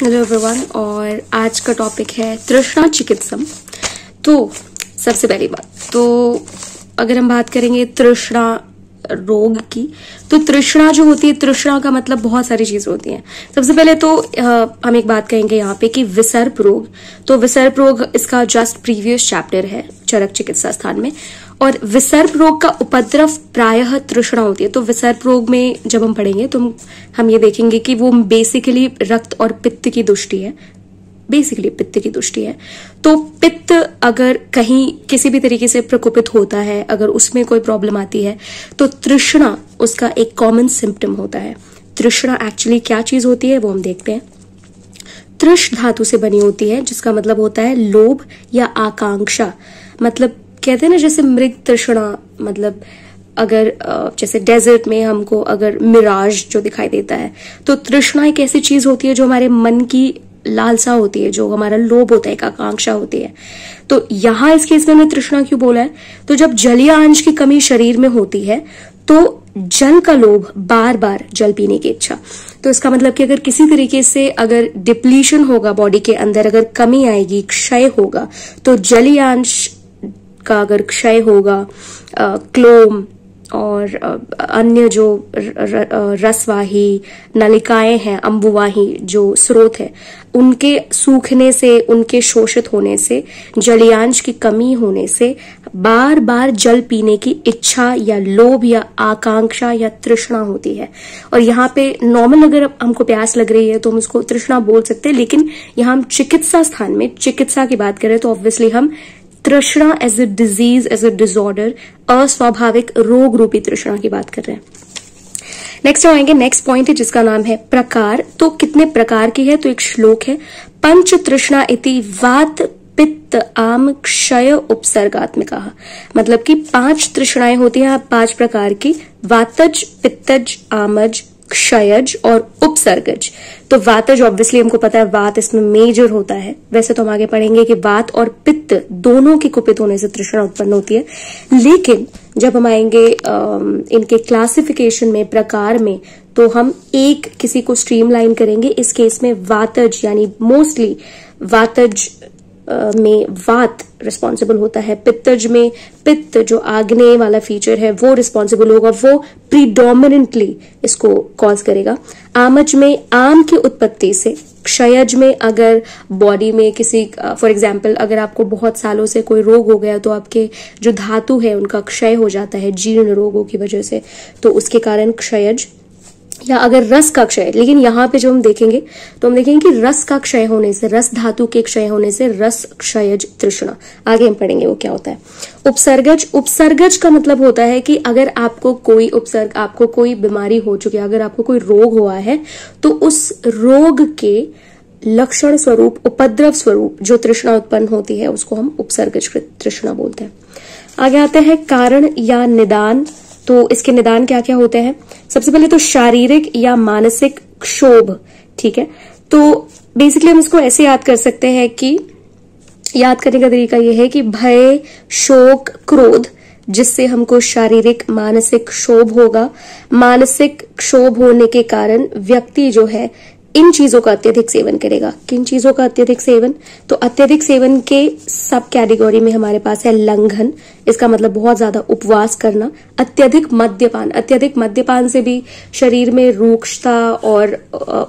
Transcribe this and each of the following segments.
Hello everyone, और आज का टॉपिक है तृष्णा चिकित्सम। तो सबसे पहली बात तो अगर हम बात करेंगे तृष्णा रोग की, तो तृष्णा जो होती है, तृष्णा का मतलब बहुत सारी चीजें होती हैं। सबसे पहले तो हम एक बात कहेंगे यहाँ पे कि विसर्प रोग। तो विसर्प रोग इसका जस्ट प्रीवियस चैप्टर है चरक चिकित्सा स्थान में। और विसर्प रोग का उपद्रव प्रायः तृष्णा होती है। तो विसर्प रोग में जब हम पढ़ेंगे तो हम ये देखेंगे कि वो बेसिकली रक्त और पित्त की दुष्टि है, बेसिकली पित्त की दुष्टि है। तो पित्त अगर कहीं किसी भी तरीके से प्रकोपित होता है, अगर उसमें कोई प्रॉब्लम आती है, तो तृष्णा उसका एक कॉमन सिम्टम होता है। तृष्णा एक्चुअली क्या चीज होती है वो हम देखते हैं। तृष धातु से बनी होती है, जिसका मतलब होता है लोभ या आकांक्षा। मतलब कहते हैं ना, जैसे मृग तृष्णा, मतलब अगर जैसे डेजर्ट में हमको अगर मिराज जो दिखाई देता है, तो तृष्णा एक ऐसी चीज होती है जो हमारे मन की लालसा होती है, जो हमारा लोभ होता है, एक आकांक्षा होती है। तो यहां इस केस में हमने तृष्णा क्यों बोला है? तो जब जलीय अंश की कमी शरीर में होती है तो जल का लोभ, बार बार जल पीने की इच्छा। तो इसका मतलब कि अगर किसी तरीके से अगर डिप्लीशन होगा बॉडी के अंदर, अगर कमी आएगी, क्षय होगा, तो जलीय अंश का अगर क्षय होगा, क्लोम और अन्य जो रसवाही नलिकाएं हैं, अम्बुवाही जो स्रोत है, उनके सूखने से, उनके शोषित होने से, जलीयांश की कमी होने से बार बार जल पीने की इच्छा या लोभ या आकांक्षा या तृष्णा होती है। और यहाँ पे नॉर्मल अगर हमको प्यास लग रही है तो हम उसको तृष्णा बोल सकते हैं, लेकिन यहाँ हम चिकित्सा स्थान में चिकित्सा की बात करें तो ऑब्वियसली हम तृष्णा as a disease, as a disorder, अस्वाभाविक रोग रूपी तृष्णा की बात कर रहे हैं। नेक्स्ट आएंगे, नेक्स्ट पॉइंट है जिसका नाम है प्रकार। तो कितने प्रकार की है? तो एक श्लोक है, पंच तृष्णा इति वात पित्त आम क्षय उपसर्गात्मिका। मतलब कि 5 तृष्णाएं होती हैं 5 प्रकार की, वातज, पित्तज, आमज, क्षयज और उपसर्गज। तो वातज ऑब्वियसली हमको पता है, वात इसमें मेजर होता है। वैसे तो हम आगे पढ़ेंगे कि वात और पित्त दोनों के कुपित होने से तृष्णा उत्पन्न होती है, लेकिन जब हम आएंगे इनके क्लासिफिकेशन में, प्रकार में, तो हम एक किसी को स्ट्रीमलाइन करेंगे। इस केस में वातज यानी मोस्टली वातज में वात रिस्पॉन्सिबल होता है, पित्तज में पित्त जो आग्नेय वाला फीचर है वो रिस्पॉन्सिबल होगा, वो प्रीडोमिनेंटली इसको कॉज करेगा। आमज में आम की उत्पत्ति से, क्षयज में अगर बॉडी में किसी फॉर एग्जाम्पल अगर आपको बहुत सालों से कोई रोग हो गया तो आपके जो धातु है उनका क्षय हो जाता है जीर्ण रोगों की वजह से, तो उसके कारण क्षयज। या अगर रस का क्षय, लेकिन यहाँ पे जो हम देखेंगे तो हम देखेंगे कि रस का क्षय होने से, रस धातु के क्षय होने से रस क्षयज तृष्णा। आगे हम पढ़ेंगे वो क्या होता है। उपसर्गज, उपसर्गज का मतलब होता है कि अगर आपको कोई उपसर्ग, आपको कोई बीमारी हो चुकी है, अगर आपको कोई रोग हुआ है, तो उस रोग के लक्षण स्वरूप, उपद्रव स्वरूप जो तृष्णा उत्पन्न होती है उसको हम उपसर्गज तृष्णा बोलते हैं। आगे आते हैं कारण या निदान। तो इसके निदान क्या क्या होते हैं? सबसे पहले तो शारीरिक या मानसिक क्षोभ। ठीक है, तो बेसिकली हम इसको ऐसे याद कर सकते हैं कि याद करने का तरीका यह है कि भय, शोक, क्रोध, जिससे हमको शारीरिक मानसिक क्षोभ होगा। मानसिक क्षोभ होने के कारण व्यक्ति जो है इन चीजों का अत्यधिक सेवन करेगा। किन चीजों का अत्यधिक सेवन? तो अत्यधिक सेवन के सब कैटेगरी में हमारे पास है लंघन, इसका मतलब बहुत ज्यादा उपवास करना। अत्यधिक मद्यपान, अत्यधिक मद्यपान से भी शरीर में रूक्षता और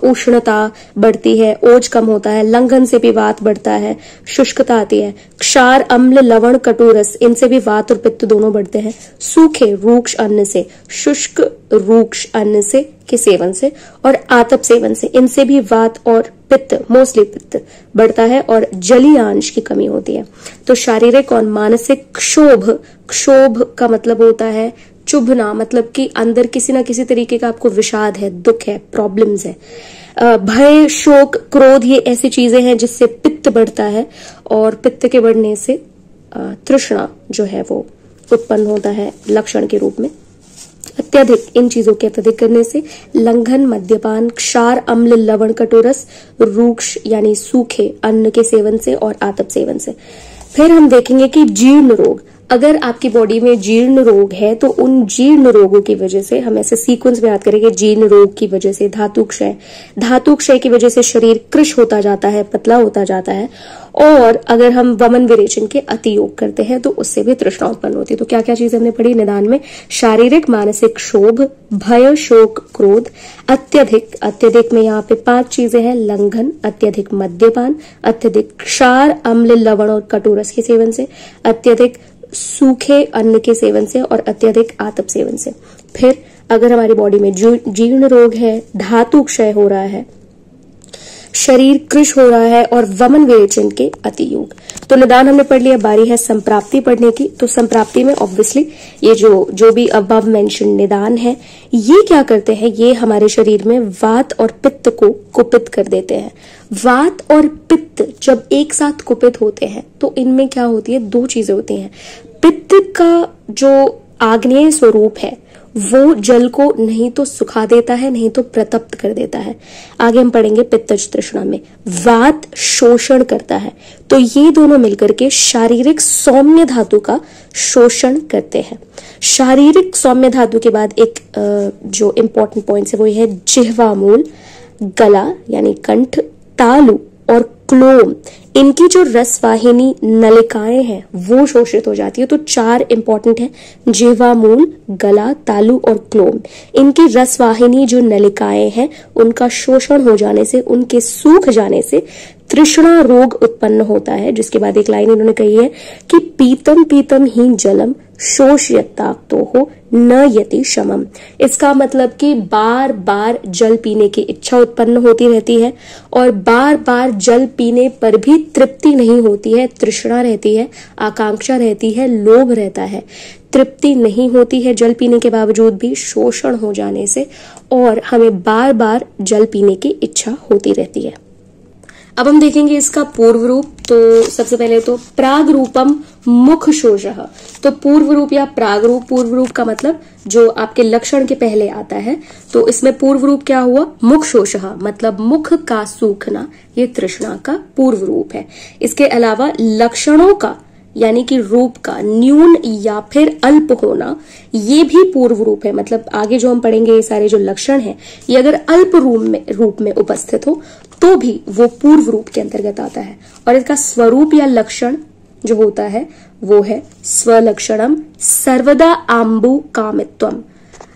उष्णता बढ़ती है, ओज कम होता है। लंघन से भी वात बढ़ता है, शुष्कता आती है। क्षार, अम्ल, लवण, कटुरस, इनसे भी वात और पित्त दोनों बढ़ते हैं। सूखे रूक्ष अन्न से, शुष्क रूक्ष अन्न से के सेवन से, और आतप सेवन से, इनसे भी वात और पित्त, मोस्टली पित्त बढ़ता है और जलीय अंश की कमी होती है। तो शारीरिक और मानसिक क्षोभ, क्षोभ का मतलब होता है चुभना, मतलब कि अंदर किसी ना किसी तरीके का आपको विषाद है, दुख है, प्रॉब्लम्स है। भय, शोक, क्रोध, ये ऐसी चीजें हैं जिससे पित्त बढ़ता है और पित्त के बढ़ने से तृष्णा जो है वो उत्पन्न होता है लक्षण के रूप में। अत्यधिक, इन चीजों के अत्यधिक करने से लंघन, मद्यपान, क्षार, अम्ल, लवण, कटुरस, रूक्ष यानी सूखे अन्न के सेवन से और आतप सेवन से। फिर हम देखेंगे कि जीर्ण रोग, अगर आपकी बॉडी में जीर्ण रोग है तो उन जीर्ण रोगों की वजह से, हम ऐसे सीक्वेंस में याद करेंगे, जीर्ण रोग की वजह से धातु क्षय की वजह से शरीर कृश होता जाता है, पतला होता जाता है। और अगर हम वमन विरेचन के अति योग करते हैं तो उससे भी तृष्णा उत्पन्न होती है। तो क्या क्या चीजें हमने पढ़ी निदान में? शारीरिक मानसिक क्षोभ, भय शोक क्रोध, अत्यधिक में यहाँ पे 5 चीजें हैं: लंघन, अत्यधिक मद्यपान, अत्यधिक क्षार अम्ल लवण और कटुरस के सेवन से, अत्यधिक सूखे अन्न के सेवन से और अत्यधिक आतप सेवन से। फिर अगर हमारी बॉडी में जीर्ण रोग है, धातु क्षय हो रहा है, शरीर कृश हो रहा है और वमन विरेचन के अति योग। तो निदान हमने पढ़ लिया, बारी है संप्राप्ति पढ़ने की। तो संप्राप्ति में ऑब्वियसली ये जो भी अबव मेंशन निदान है, ये क्या करते हैं? ये हमारे शरीर में वात और पित्त को कुपित कर देते हैं। वात और पित्त जब एक साथ कुपित होते हैं तो इनमें क्या होती है? 2 चीजें होती हैं। पित्त का जो आग्नेय स्वरूप है वो जल को नहीं तो सुखा देता है, नहीं तो प्रतप्त कर देता है। आगे हम पढ़ेंगे पित्तज तृष्णा में। वात शोषण करता है, तो ये दोनों मिलकर के शारीरिक सौम्य धातु का शोषण करते हैं। शारीरिक सौम्य धातु के बाद एक जो इंपॉर्टेंट पॉइंट है वो ये है जिह्वामूल, गला यानी कंठ, तालु और क्लोम, इनकी जो रसवाहिनी नलिकाएं हैं वो शोषित हो जाती है। तो 4 इंपॉर्टेंट है: जिह्वामूल, गला, तालु और क्लोम। इनकी रसवाहिनी जो नलिकाएं हैं उनका शोषण हो जाने से, उनके सूख जाने से तृष्णा रोग उत्पन्न होता है। जिसके बाद एक लाइन इन्होंने कही है कि पीतम पीतम ही जलम शोषयत्ताक्तो हो न यति शमम। इसका मतलब कि बार बार जल पीने की इच्छा उत्पन्न होती रहती है और बार बार जल पीने पर भी तृप्ति नहीं होती है, तृष्णा रहती है, आकांक्षा रहती है, लोभ रहता है। तृप्ति नहीं होती है जल पीने के बावजूद भी, शोषण हो जाने से, और हमें बार बार जल पीने की इच्छा होती रहती है। अब हम देखेंगे इसका पूर्व रूप। तो सबसे पहले तो प्राग रूपम मुख शोषः। तो पूर्व रूप या प्राग रूप, पूर्व रूप का मतलब जो आपके लक्षण के पहले आता है। तो इसमें पूर्व रूप क्या हुआ? मुख शोषः, मतलब मुख का सूखना, ये तृष्णा का पूर्व रूप है। इसके अलावा लक्षणों का यानी कि रूप का न्यून या फिर अल्प होना, ये भी पूर्व रूप है। मतलब आगे जो हम पढ़ेंगे ये सारे जो लक्षण हैं, ये अगर अल्प रूप में उपस्थित हो तो भी वो पूर्व रूप के अंतर्गत आता है। और इसका स्वरूप या लक्षण जो होता है वो है स्वलक्षणम सर्वदा आम्बु कामित्वम।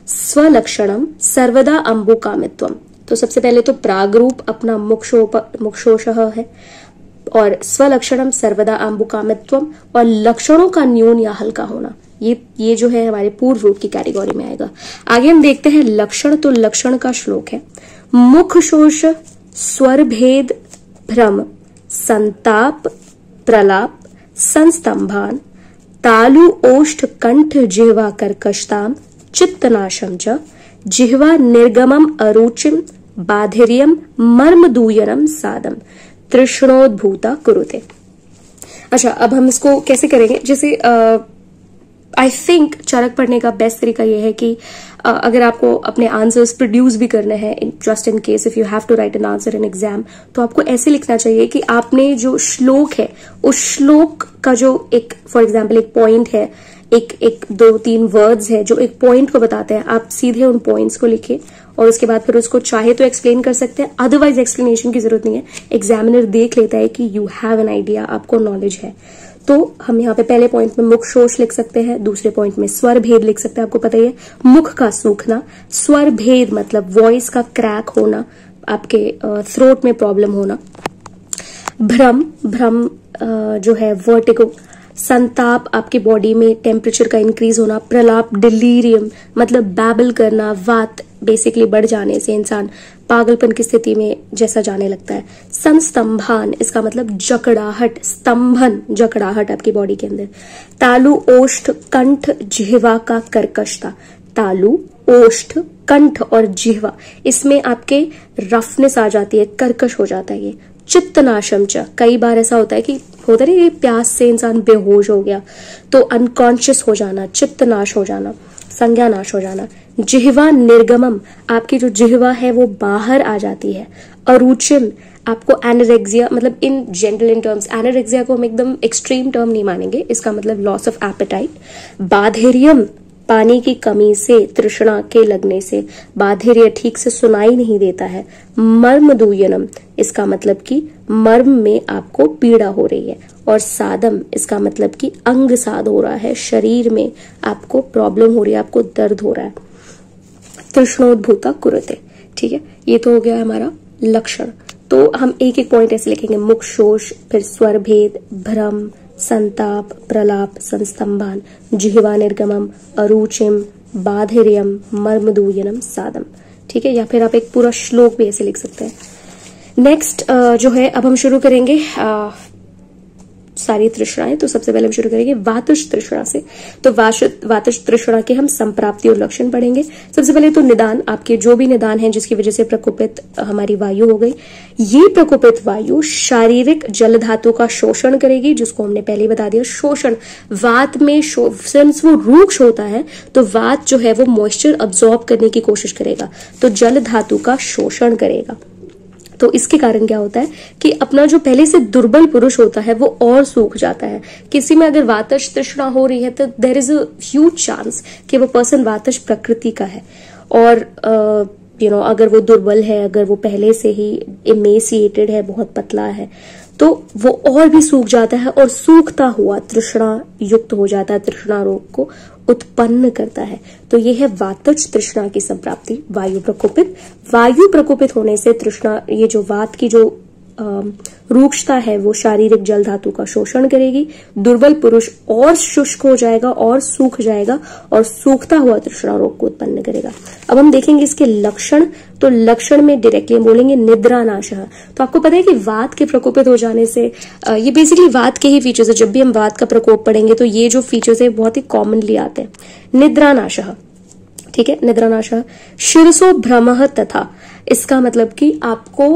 स्वलक्षणम सर्वदा अम्बु कामित्वम। तो सबसे पहले तो प्राग रूप अपना मुक्षोषः है, और स्वलक्षणम सर्वदा आम्बु कामित्वम, और लक्षणों का न्यून या हल्का होना, ये जो है हमारे पूर्व रूप की कैटेगरी में आएगा। आगे हम देखते हैं लक्षण। तो लक्षण का श्लोक है: मुख शोष, स्वर भेद, भ्रम, संताप, प्रलाप, संस्तंभान, तालु ओष्ठ कंठ जिह्वा कर्कशताम, चित्तनाशम च, जिह्वा निर्गमम अरुचिम, बाधिर्यम मर्मदूयनम सादम, तृष्णोद्भूता कुरुते। अच्छा, अब हम इसको कैसे करेंगे? जैसे आई थिंक चरक पढ़ने का बेस्ट तरीका यह है कि अगर आपको अपने आंसर्स प्रोड्यूस भी करने हैं, just in case if you have to write an answer in exam, तो आपको ऐसे लिखना चाहिए कि आपने जो श्लोक है उस श्लोक का जो एक, फॉर एग्जाम्पल एक पॉइंट है, एक 2-3 वर्ड्स है जो एक पॉइंट को बताते हैं, आप सीधे उन पॉइंट्स को लिखे और उसके बाद फिर उसको चाहे तो एक्सप्लेन कर सकते हैं, अदरवाइज एक्सप्लेनेशन की जरूरत नहीं है। एग्जामिनर देख लेता है कि यू हैव एन आइडिया, आपको नॉलेज है। तो हम यहाँ पे पहले पॉइंट में मुख शोष लिख सकते हैं, दूसरे पॉइंट में स्वर भेद लिख सकते हैं। आपको पता ही है मुख का सूखना, स्वर भेद मतलब वॉइस का क्रैक होना, आपके थ्रोट में प्रॉब्लम होना, भ्रम जो है वर्टिगो, संताप आपकी बॉडी में टेम्परेचर का इंक्रीज होना, प्रलाप डिलीरियम मतलब बैबल करना, वात बेसिकली बढ़ जाने से इंसान पागलपन की स्थिति में जैसा जाने लगता है, संस्तंभान इसका मतलब जकड़ाहट, स्तंभन जकड़ाहट आपकी बॉडी के अंदर, तालु ओष्ठ कंठ जिह्वा का कर्कशता, तालु ओष्ठ कंठ और जिह्वा इसमें आपके रफनेस आ जाती है, कर्कश हो जाता है ये। चित्तनाशम च, कई बार ऐसा होता है कि होता नहीं ये प्यास से इंसान बेहोश हो गया तो अनकॉन्शियस हो जाना, चित्तनाश हो जाना, संज्ञा नाश हो जाना। जिह्वा निर्गमम, आपकी जो जिह्वा है वो बाहर आ जाती है। अरुचिम, आपको एनोरेक्सिया, मतलब in general in terms anorexia को हम एकदम एक्सट्रीम टर्म नहीं मानेंगे, इसका मतलब लॉस ऑफ एपेटाइट। बाधेर्यम, पानी की कमी से, तृष्णा के लगने से, बाधेर्य ठीक से सुनाई नहीं देता है। मर्मदूयनम, इसका मतलब कि मर्म में आपको पीड़ा हो रही है। और सादम, इसका मतलब कि अंग साद हो रहा है, शरीर में आपको प्रॉब्लम हो रही है, आपको दर्द हो रहा है। तृष्णोद्भूता कुरुते, ठीक है, ये तो हो गया हमारा लक्षण। तो हम एक एक पॉइंट ऐसे लिखेंगे, मुख शोष, फिर स्वर भेद, भ्रम, संताप, प्रलाप, संस्तंभान, जिह्वा निर्गमम, अरुचिम, बाधेर्यम, मर्मदूयनम, सादम, ठीक है। या फिर आप एक पूरा श्लोक भी ऐसे लिख सकते हैं। नेक्स्ट जो है, अब हम शुरू करेंगे सारी तृष्णाएं। तो सबसे पहले हम शुरू करेंगे वातुष तृष्णा से। तो वातुष तृष्णा के हम संप्राप्ति और लक्षण पढ़ेंगे। सबसे पहले तो निदान, आपके जो भी निदान है जिसकी वजह से प्रकोपित हमारी वायु हो गई, ये प्रकोपित वायु शारीरिक जल धातु का शोषण करेगी, जिसको हमने पहले बता दिया। शोषण, वात में सिंस वो रूक्ष होता है तो वात जो है वो मॉइस्चर अब्सॉर्ब करने की कोशिश करेगा, तो जल धातु का शोषण करेगा। तो इसके कारण क्या होता है कि अपना जो पहले से दुर्बल पुरुष होता है वो और सूख जाता है। किसी में अगर वातश तृष्णा हो रही है तो there is a huge chance कि वो पर्सन वातश प्रकृति का है। और अगर वो दुर्बल है, अगर वो पहले से ही इमेसिएटेड है, बहुत पतला है, तो वो और भी सूख जाता है और सूखता हुआ तृष्णा युक्त हो जाता है, तृष्णा रोग को उत्पन्न करता है। तो ये है वातज तृष्णा की संप्राप्ति। वायु प्रकोपित होने से तृष्णा, ये जो वात की जो रूक्षता है वो शारीरिक जल धातु का शोषण करेगी, दुर्बल पुरुष और शुष्क हो जाएगा और सूख जाएगा और सूखता हुआ तृष्णा रोग को उत्पन्न करेगा। अब हम देखेंगे इसके लक्षण। तो लक्षण में डायरेक्टली हम बोलेंगे निद्रानाशः। तो आपको पता है कि वात के प्रकोपित हो जाने से, ये बेसिकली वात के ही फीचर्स है। जब भी हम वात का प्रकोप पढ़ेंगे तो ये जो फीचर्स है बहुत ही कॉमनली आते हैं। निद्रानाशः, ठीक है, निद्रानाशः। शिरसो भ्रमः तथा, इसका मतलब कि आपको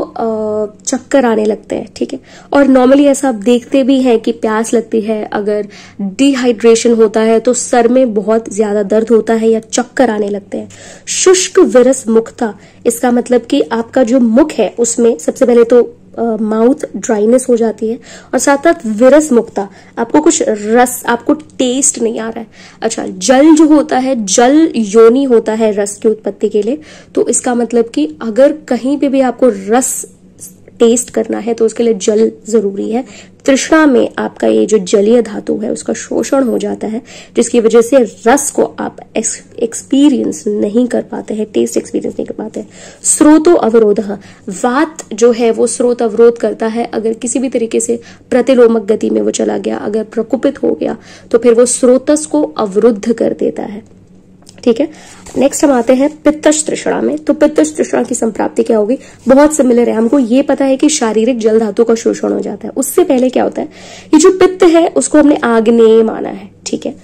चक्कर आने लगते हैं, ठीक है। और नॉर्मली ऐसा आप देखते भी हैं कि प्यास लगती है, अगर डिहाइड्रेशन होता है तो सर में बहुत ज्यादा दर्द होता है या चक्कर आने लगते हैं। शुष्क विरस मुखता, इसका मतलब कि आपका जो मुख है उसमें सबसे पहले तो माउथ ड्राइनेस हो जाती है और साथ साथ विरस मुक्ता, आपको कुछ रस, आपको टेस्ट नहीं आ रहा है। अच्छा, जल जो होता है, जल योनि होता है रस की उत्पत्ति के लिए, तो इसका मतलब कि अगर कहीं पे भी आपको रस टेस्ट करना है तो उसके लिए जल जरूरी है। तृष्णा में आपका ये जो जलीय धातु है उसका शोषण हो जाता है, जिसकी वजह से रस को आप एक्सपीरियंस नहीं कर पाते हैं, टेस्ट एक्सपीरियंस नहीं कर पाते हैं। स्रोतो अवरोधः, वात जो है वो स्रोत अवरोध करता है। अगर किसी भी तरीके से प्रतिलोमक गति में वो चला गया, अगर प्रकुपित हो गया, तो फिर वो स्रोतस को अवरुद्ध कर देता है, ठीक है। नेक्स्ट हम आते हैं पित्तश तृष्णा में। तो पित्तश तृष्णा की संप्राप्ति क्या होगी, बहुत सिमिलर है। हमको ये पता है कि शारीरिक जल धातु का शोषण हो जाता है। उससे पहले क्या होता है, ये जो पित्त है उसको हमने आग्नेय माना है, ठीक है।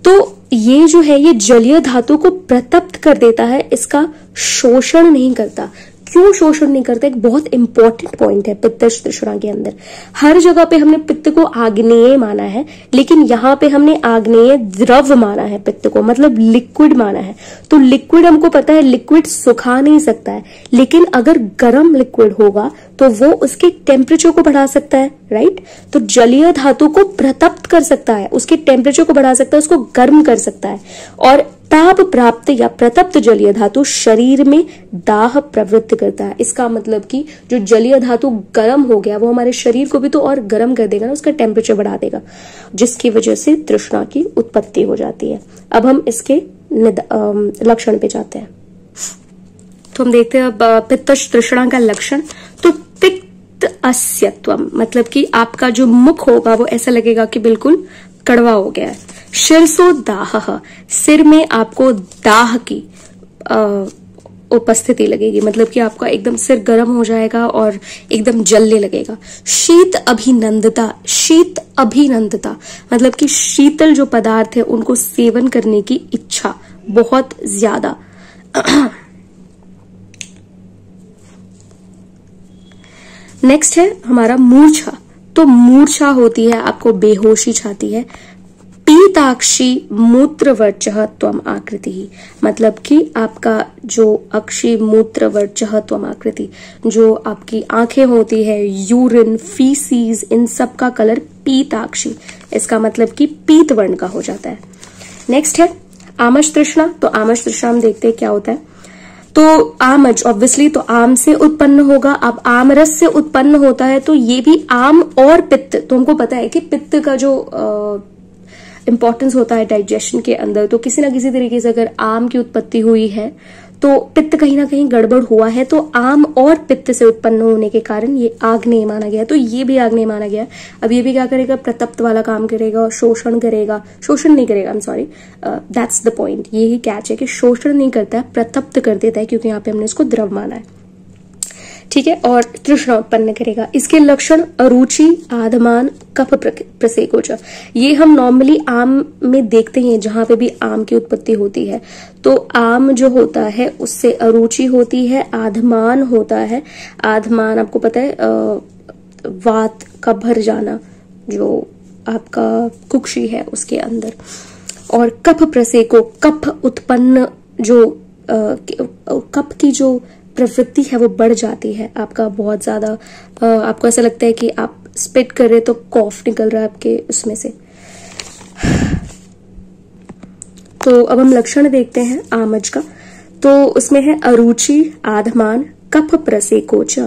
तो ये जो है ये जलीय धातु को प्रतप्त कर देता है, इसका शोषण नहीं करता। क्यों शोषण नहीं करता, एक बहुत इंपॉर्टेंट पॉइंट है पित्तश तृष्णा के अंदर। हर जगह पे हमने पित्त को आग्नेय माना है, लेकिन यहाँ पे हमने आग्नेय द्रव माना है पित्त को, मतलब लिक्विड माना है। तो लिक्विड हमको पता है लिक्विड सुखा नहीं सकता है, लेकिन अगर गर्म लिक्विड होगा तो वो उसके टेम्परेचर को बढ़ा सकता है, राइट। तो जलीय धातु को प्रतप्त कर सकता है, उसके टेम्परेचर को बढ़ा सकता है, उसको गर्म कर सकता है। और ताप प्राप्त या प्रतप्त जलीय धातु शरीर में दाह प्रवृत्त करता है। इसका मतलब कि जो जलीय धातु गर्म हो गया वो हमारे शरीर को भी तो और गर्म कर देगा ना, उसका टेम्परेचर बढ़ा देगा, जिसकी वजह से तृष्णा की उत्पत्ति हो जाती है। अब हम इसके लक्षण पे जाते हैं। तो हम देखते हैं अब पित्तश तृष्णा का लक्षण। तो पित्त अस्यत्वम, मतलब कि आपका जो मुख होगा वो ऐसा लगेगा कि बिल्कुल कड़वा हो गया है। शिरसो दाह, सिर में आपको दाह की उपस्थिति लगेगी, मतलब कि आपका एकदम सिर गर्म हो जाएगा और एकदम जलने लगेगा। शीत अभिनंदता, शीत अभिनंदता मतलब कि शीतल जो पदार्थ है उनको सेवन करने की इच्छा बहुत ज्यादा। नेक्स्ट है हमारा मूर्छा। तो मूर्छा होती है, आपको बेहोशी छाती है। पीताक्षी मूत्रवर्चः त्वम आकृति, मतलब कि आपका जो अक्षी मूत्रवर्चः त्वम आकृति, जो आपकी आंखें होती है, यूरिन, फीसीज, इन सब का कलर पीताक्षी, इसका मतलब कि पीत वर्ण का हो जाता है। नेक्स्ट है आमज तृष्णा। तो आमज तृष्णा हम देखते हैं क्या होता है। तो आमज ऑब्वियसली तो आम से उत्पन्न होगा। अब आम रस से उत्पन्न होता है तो ये भी आम और पित्त, तो हमको पता है कि पित्त का जो इंपॉर्टेंस होता है डाइजेशन के अंदर, तो किसी ना किसी तरीके से अगर आम की उत्पत्ति हुई है तो पित्त कहीं ना कहीं गड़बड़ हुआ है, तो आम और पित्त से उत्पन्न होने के कारण ये आग्नेय माना गया, तो ये भी आग्नेय माना गया। अब ये भी क्या करेगा, प्रतप्त वाला काम करेगा और शोषण करेगा, शोषण नहीं करेगा, I am sorry, that's the point, ये ही कैच है कि शोषण नहीं करता है, प्रतप्त कर देता है, क्योंकि यहाँ पे हमने इसको द्रव माना है, ठीक है, और तृष्णा उत्पन्न करेगा। इसके लक्षण अरुचि, आधमान, कफ प्रसेकोच, ये हम नॉर्मली आम में देखते हैं, जहां पे भी आम की उत्पत्ति होती है तो आम जो होता है उससे अरुचि होती है, आधमान होता है। आधमान आपको पता है वात का भर जाना, जो आपका कुक्षी है उसके अंदर, और कफ प्रसेको, कफ उत्पन्न जो कफ की जो प्रवृत्ति है वो बढ़ जाती है, आपका बहुत ज्यादा आपको ऐसा लगता है कि आप स्पिट कर रहे तो कॉफ निकल रहा है आपके उसमें से। तो अब हम लक्षण देखते हैं आमज का। तो उसमें है अरुचि, आधमान, कफ प्रसेकोच।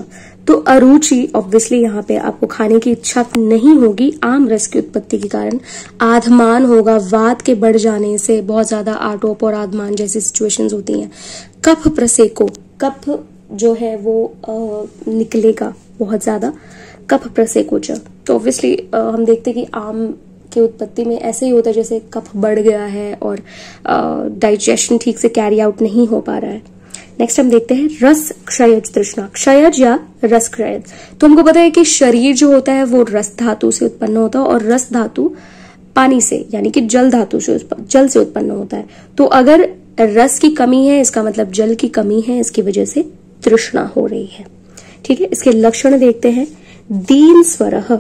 तो अरुचि ऑब्वियसली यहाँ पे आपको खाने की इच्छा नहीं होगी आम रस की उत्पत्ति के कारण। आधमान होगा वात के बढ़ जाने से, बहुत ज्यादा आटोप और आधमान जैसी सिचुएशंस होती हैं। कफ प्रसेको, कफ जो है वो निकलेगा बहुत ज्यादा, कफ प्रसेकोच। तो ऑब्वियसली हम देखते हैं कि आम की उत्पत्ति में ऐसे ही होता है जैसे कफ बढ़ गया है और डाइजेशन ठीक से कैरी आउट नहीं हो पा रहा है। नेक्स्ट हम देखते हैं रस क्षयज तृष्णा। क्षयज या रस क्षयज, तो हमको पता है कि शरीर जो होता है वो रस धातु से उत्पन्न होता है, और रस धातु पानी से यानी कि जल धातु से, जल से उत्पन्न होता है। तो अगर रस की कमी है, इसका मतलब जल की कमी है, इसकी वजह से तृष्णा हो रही है, ठीक है। इसके लक्षण देखते हैं। दीन स्वरः,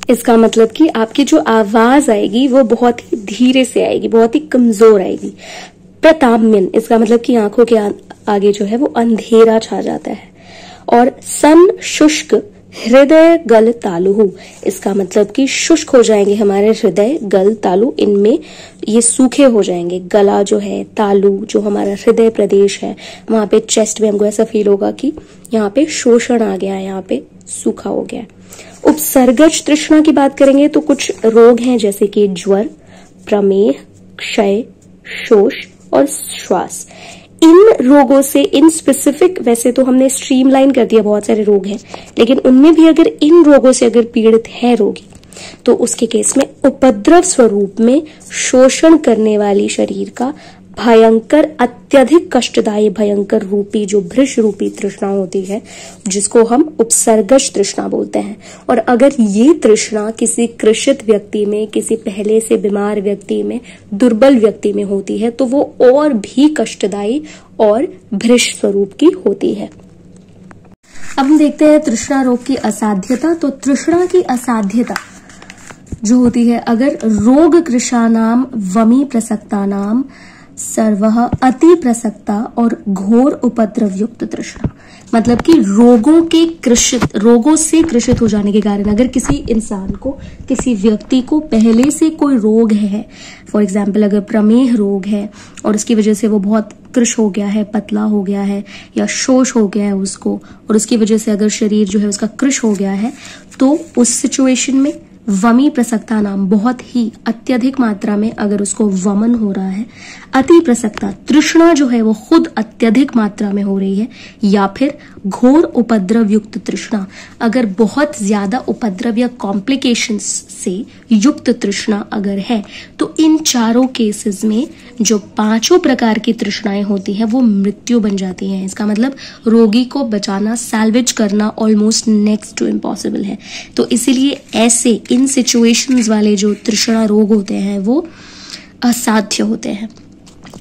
इसका मतलब कि आपकी जो आवाज आएगी वो बहुत ही धीरे से आएगी, बहुत ही कमजोर आएगी। प्रताम्यन, इसका मतलब कि आंखों के आगे जो है वो अंधेरा छा जाता है। और सन शुष्क हृदय गल तालु, इसका मतलब कि शुष्क हो जाएंगे हमारे हृदय, गल, तालु, इनमें ये सूखे हो जाएंगे। गला जो है, तालु जो हमारा हृदय प्रदेश है, वहां पे चेस्ट में हमको ऐसा फील होगा कि यहाँ पे शोषण आ गया है, यहाँ पे सूखा हो गया। उपसर्गज तृष्णा की बात करेंगे तो कुछ रोग हैं जैसे कि ज्वर, प्रमेह, क्षय, शोष और श्वास। इन रोगों से, इन स्पेसिफिक, वैसे तो हमने स्ट्रीमलाइन कर दिया, बहुत सारे रोग हैं, लेकिन उनमें भी अगर इन रोगों से अगर पीड़ित है रोगी तो उसके केस में उपद्रव स्वरूप में शोषण करने वाली शरीर का भयंकर, अत्यधिक कष्टदायी भयंकर रूपी जो भृश रूपी तृष्णा होती है, जिसको हम उपसर्गज तृष्णा बोलते हैं। और अगर ये तृष्णा किसी कृषित व्यक्ति में, किसी पहले से बीमार व्यक्ति में, दुर्बल व्यक्ति में होती है तो वो और भी कष्टदायी और भृश स्वरूप की होती है। अब हम देखते हैं तृष्णा रोग की असाध्यता। तो तृष्णा की असाध्यता जो होती है, अगर रोग कृशानाम वमी प्रसक्तानाम सर्वः अति प्रसक्ता और घोर उपद्रव युक्त तृष्णा, मतलब कि रोगों से कृषित हो जाने के कारण अगर किसी इंसान को, किसी व्यक्ति को पहले से कोई रोग है, फॉर एग्जाम्पल अगर प्रमेह रोग है और उसकी वजह से वो बहुत कृश हो गया है, पतला हो गया है, या शोष हो गया है उसको, और उसकी वजह से अगर शरीर जो है उसका कृश हो गया है, तो उस सिचुएशन में वमी प्रसक्ता नाम, बहुत ही अत्यधिक मात्रा में अगर उसको वमन हो रहा है, अति प्रसक्ता तृष्णा जो है वो खुद अत्यधिक मात्रा में हो रही है, या फिर घोर उपद्रव युक्त तृष्णा, अगर बहुत ज्यादा उपद्रव या कॉम्प्लिकेशंस से युक्त तृष्णा अगर है, तो इन चारों केसेस में जो पांचों प्रकार की तृष्णाएं होती हैं वो मृत्यु बन जाती हैं। इसका मतलब रोगी को बचाना, सैल्वेज करना ऑलमोस्ट नेक्स्ट टू इम्पॉसिबल है। तो इसीलिए ऐसे इन सिचुएशंस वाले जो तृष्णा रोग होते हैं वो असाध्य होते हैं,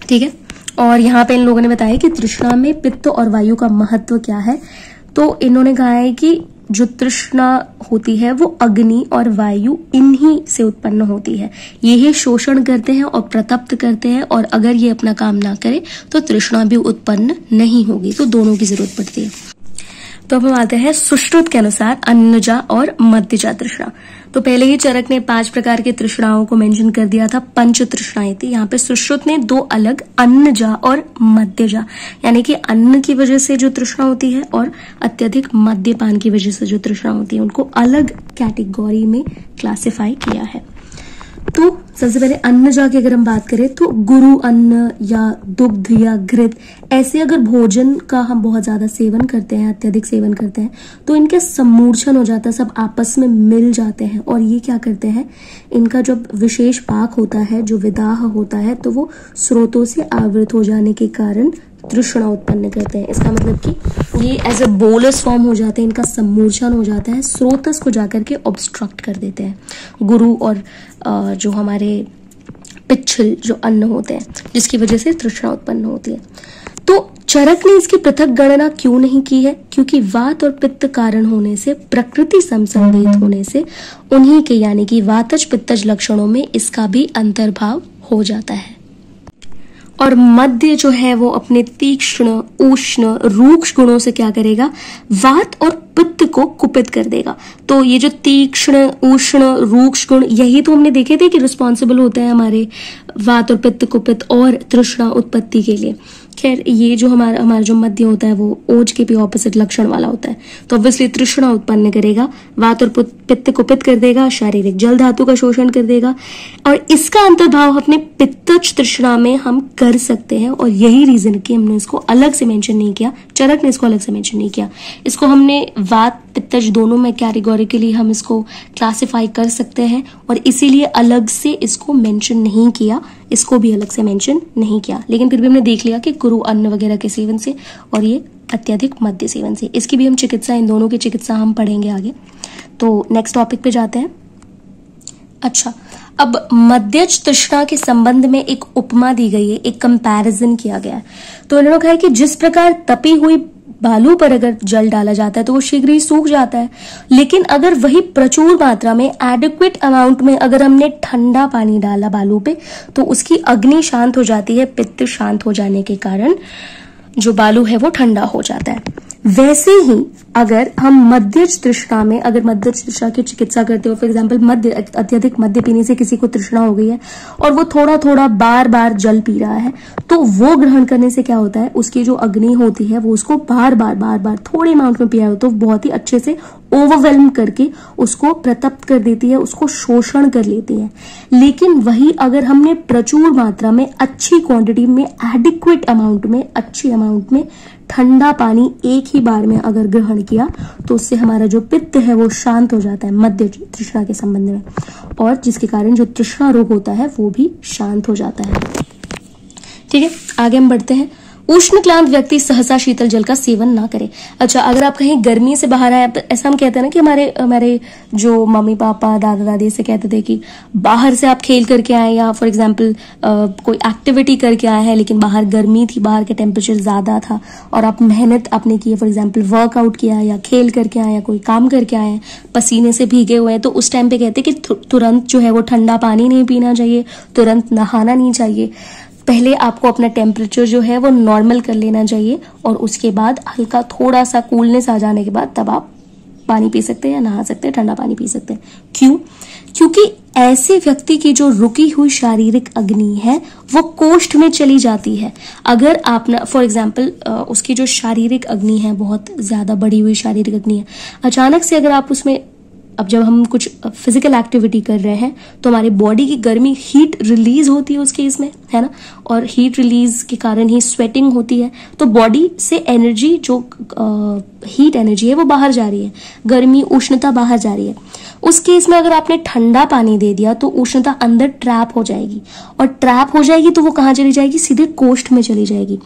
ठीक है। और यहाँ पे इन लोगों ने बताया कि तृष्णा में पित्त और वायु का महत्व क्या है। तो इन्होंने कहा है कि जो तृष्णा होती है वो अग्नि और वायु इन्हीं से उत्पन्न होती है। ये शोषण करते हैं और प्रतप्त करते हैं, और अगर ये अपना काम ना करे तो तृष्णा भी उत्पन्न नहीं होगी। तो दोनों की जरूरत पड़ती है। तो अब हम आते हैं सुश्रुत के अनुसार अन्नजा और मध्यजा तृष्णा। तो पहले ही चरक ने 5 प्रकार की तृष्णाओं को मेंशन कर दिया था, पंच तृष्णाएं थी। यहाँ पे सुश्रुत ने 2 अलग अन्नजा और मध्यजा, यानी कि अन्न की वजह से जो तृष्णा होती है और अत्यधिक मद्यपान की वजह से जो तृष्णा होती है, उनको अलग कैटेगरी में क्लासिफाई किया है। तो सबसे पहले अन्नजा की अगर हम बात करें तो गुरु अन्न या दुग्ध या घृत, ऐसे अगर भोजन का हम बहुत ज्यादा सेवन करते हैं, अत्यधिक सेवन करते हैं, तो इनके सम्मूर्छन हो जाता है, सब आपस में मिल जाते हैं, और ये क्या करते हैं, इनका जो विशेष पाक होता है, जो विदाह होता है, तो वो स्रोतों से आवृत हो जाने के कारण तृष्णा उत्पन्न करते हैं। इसका मतलब कि ये एज अ बोलस फॉर्म हो जाते हैं, इनका सम्मूर्छन हो जाता है, स्रोतस को जाकर के ऑब्स्ट्रक्ट कर देते हैं। गुरु और जो हमारे पिच्छल जो अन्न होते हैं, जिसकी वजह से तृष्णा उत्पन्न होती है। तो चरक ने इसकी पृथक गणना क्यों नहीं की है? क्योंकि वात और पित्त कारण होने से, प्रकृति समसंवेद होने से, उन्हीं के यानी कि वातज पित्तज लक्षणों में इसका भी अंतर्भाव हो जाता है। और मध्य जो है वो अपने तीक्ष्ण, उष्ण, रूक्ष गुणों से क्या करेगा, वात और पित्त को कुपित कर देगा। तो ये जो तीक्ष्ण, उष्ण, रूक्ष गुण, यही तो हमने देखे थे कि रिस्पॉन्सिबल होते हैं हमारे वात और पित्त कुपित और तृष्णा उत्पत्ति के लिए। खैर, ये जो हमारा जो मध्य होता है वो ओज के भी ऑपोजिट लक्षण वाला होता है, तो ऑब्वियसली तृष्णा उत्पन्न करेगा, वात और पित्त कुपित कर देगा, शारीरिक जल धातु का शोषण कर देगा, और इसका अंतर्भाव अपने पित्तज तृष्णा में हम कर सकते हैं। और यही रीजन कि हमने इसको अलग से मेंशन नहीं किया, चरक ने इसको अलग से मेंशन नहीं किया। इसको हमने वात पित्तज दोनों में कैटेगोरिकली हम इसको क्लासिफाई कर सकते हैं, और इसीलिए अलग से इसको मेंशन नहीं किया, इसको भी अलग से मेंशन नहीं किया। लेकिन फिर भी हमने देख लिया कि गुरु अन्न वगैरह के सेवन से और ये अत्यधिक मद्य सेवन से, इसकी भी हम चिकित्सा, इन दोनों की चिकित्सा हम पढ़ेंगे आगे। तो नेक्स्ट टॉपिक पे जाते हैं। अच्छा, अब मध्यज तृष्णा के संबंध में एक उपमा दी गई है, एक कंपैरिजन किया गया है। तो इन्होंने कहा है कि जिस प्रकार तपी हुई बालू पर अगर जल डाला जाता है तो वो शीघ्र ही सूख जाता है, लेकिन अगर वही प्रचुर मात्रा में, एडिक्वेट अमाउंट में अगर हमने ठंडा पानी डाला बालू पे, तो उसकी अग्नि शांत हो जाती है, पित्त शांत हो जाने के कारण जो बालू है वो ठंडा हो जाता है। वैसे ही अगर हम मध्यज तृष्णा में, अगर मध्यज तृष्णा की चिकित्सा करते हो, फॉर एग्जाम्पल मध्य, अत्यधिक मद्य पीने से किसी को तृष्णा हो गई है और वो थोड़ा थोड़ा बार बार जल पी रहा है, तो वो ग्रहण करने से क्या होता है, उसकी जो अग्नि होती है वो उसको बार बार थोड़े अमाउंट में पिया हो तो बहुत ही अच्छे से ओवरवेल्म करके उसको प्रतप्त कर देती है, उसको शोषण कर लेती है। लेकिन वही अगर हमने प्रचुर मात्रा में, अच्छी क्वांटिटी में, एडिक्वेट अमाउंट में, अच्छी अमाउंट में ठंडा पानी एक ही बार में अगर ग्रहण किया, तो उससे हमारा जो पित्त है वो शांत हो जाता है मध्य तृष्णा के संबंध में, और जिसके कारण जो तृष्णा रोग होता है वो भी शांत हो जाता है। ठीक है, आगे हम बढ़ते हैं। उष्ण क्लांत व्यक्ति सहसा शीतल जल का सेवन ना करे। अच्छा, अगर आप कहीं गर्मी से बाहर आए, ऐसा हम कहते हैं ना कि हमारे जो मम्मी पापा, दादा दादी से कहते थे कि बाहर से आप खेल करके आए, या फॉर एग्जांपल कोई एक्टिविटी करके आए हैं, लेकिन बाहर गर्मी थी, बाहर के टेम्परेचर ज्यादा था, और आप मेहनत आपने की, फॉर एग्जाम्पल वर्कआउट किया या खेल करके आए या कोई काम करके आए, पसीने से भीगे हुए हैं, तो उस टाइम पे कहते हैं कि तुरंत जो है वो ठंडा पानी नहीं पीना चाहिए, तुरंत नहाना नहीं चाहिए, पहले आपको अपना टेम्परेचर जो है वो नॉर्मल कर लेना चाहिए, और उसके बाद हल्का थोड़ा सा कूलनेस आ जाने के बाद तब आप पानी पी सकते हैं या नहा सकते हैं, ठंडा पानी पी सकते हैं। क्यों? क्योंकि ऐसे व्यक्ति की जो रुकी हुई शारीरिक अग्नि है वो कोष्ठ में चली जाती है। अगर आप ना, फॉर एग्जाम्पल उसकी जो शारीरिक अग्नि है, बहुत ज्यादा बढ़ी हुई शारीरिक अग्नि है, अचानक से अगर आप उसमें, अब जब हम कुछ फिजिकल एक्टिविटी कर रहे हैं तो हमारी बॉडी की गर्मी, हीट रिलीज होती है उस केस में, है ना, और हीट रिलीज के कारण ही स्वेटिंग होती है, तो बॉडी से एनर्जी, जो हीट एनर्जी है वो बाहर जा रही है, गर्मी, उष्णता बाहर जा रही है। उस केस में अगर आपने ठंडा पानी दे दिया तो उष्णता अंदर ट्रैप हो जाएगी, और ट्रैप हो जाएगी तो वो कहाँ चली जाएगी, सीधे कोष्ठ में चली जाएगी।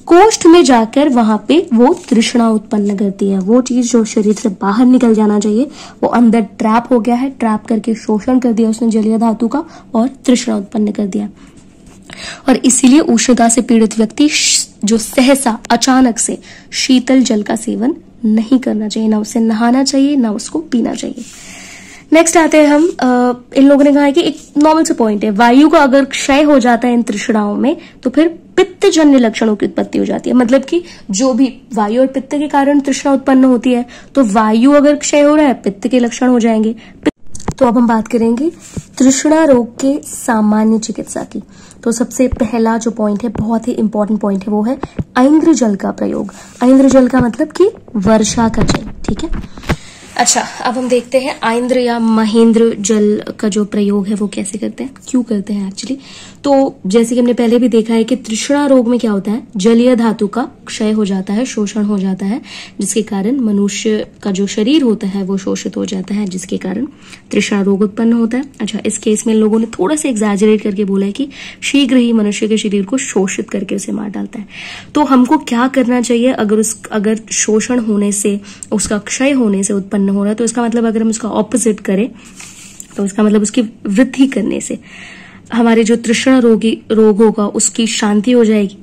कोष्ठ में जाकर वहां पे वो तृष्णा उत्पन्न करती है, वो चीज जो शरीर से बाहर निकल जाना चाहिए वो अंदर ट्रैप हो गया है, ट्रैप करके शोषण कर दिया उसने जलीय धातु का और तृष्णा उत्पन्न कर दिया। और इसीलिए उष्णता से पीड़ित व्यक्ति जो सहसा, अचानक से शीतल जल का सेवन नहीं करना चाहिए, ना उससे नहाना चाहिए, ना उसको पीना चाहिए। नेक्स्ट आते हैं हम, इन लोगों ने कहा है कि एक नॉर्मल सा पॉइंट है, वायु का अगर क्षय हो जाता है इन तृष्णाओं में तो फिर पित्तजन्य लक्षणों की उत्पत्ति हो जाती है। मतलब कि जो भी वायु और पित्त के कारण तृष्णा उत्पन्न होती है, तो वायु अगर क्षय हो रहा है पित्त के लक्षण हो जाएंगे। तो अब हम बात करेंगे तृष्णा रोग के सामान्य चिकित्सा की। तो सबसे पहला जो पॉइंट है, बहुत ही इंपॉर्टेंट पॉइंट है, वो है ऐन्द्र जल का प्रयोग। ऐन्द्र जल का मतलब कि वर्षा का जल, ठीक है। अच्छा, अब हम देखते हैं ऐन्द्र या महेंद्र जल का जो प्रयोग है वो कैसे करते हैं, क्यों करते हैं एक्चुअली। तो जैसे कि हमने पहले भी देखा है कि तृष्णा रोग में क्या होता है, जलीय धातु का क्षय हो जाता है, शोषण हो जाता है, जिसके कारण मनुष्य का जो शरीर होता है वो शोषित हो जाता है, जिसके कारण तृष्णा रोग उत्पन्न होता है। अच्छा, इस केस में लोगों ने थोड़ा सा एग्जैजरेट करके बोला है कि शीघ्र ही मनुष्य के शरीर को शोषित करके उसे मार डालता है। तो हमको क्या करना चाहिए, अगर शोषण होने से, उसका क्षय होने से उत्पन्न हो रहा है, तो इसका मतलब अगर हम उसका ऑपोजिट करें तो इसका मतलब उसकी वृद्धि करने से हमारे जो तृष्णा रोग होगा उसकी शांति हो जाएगी।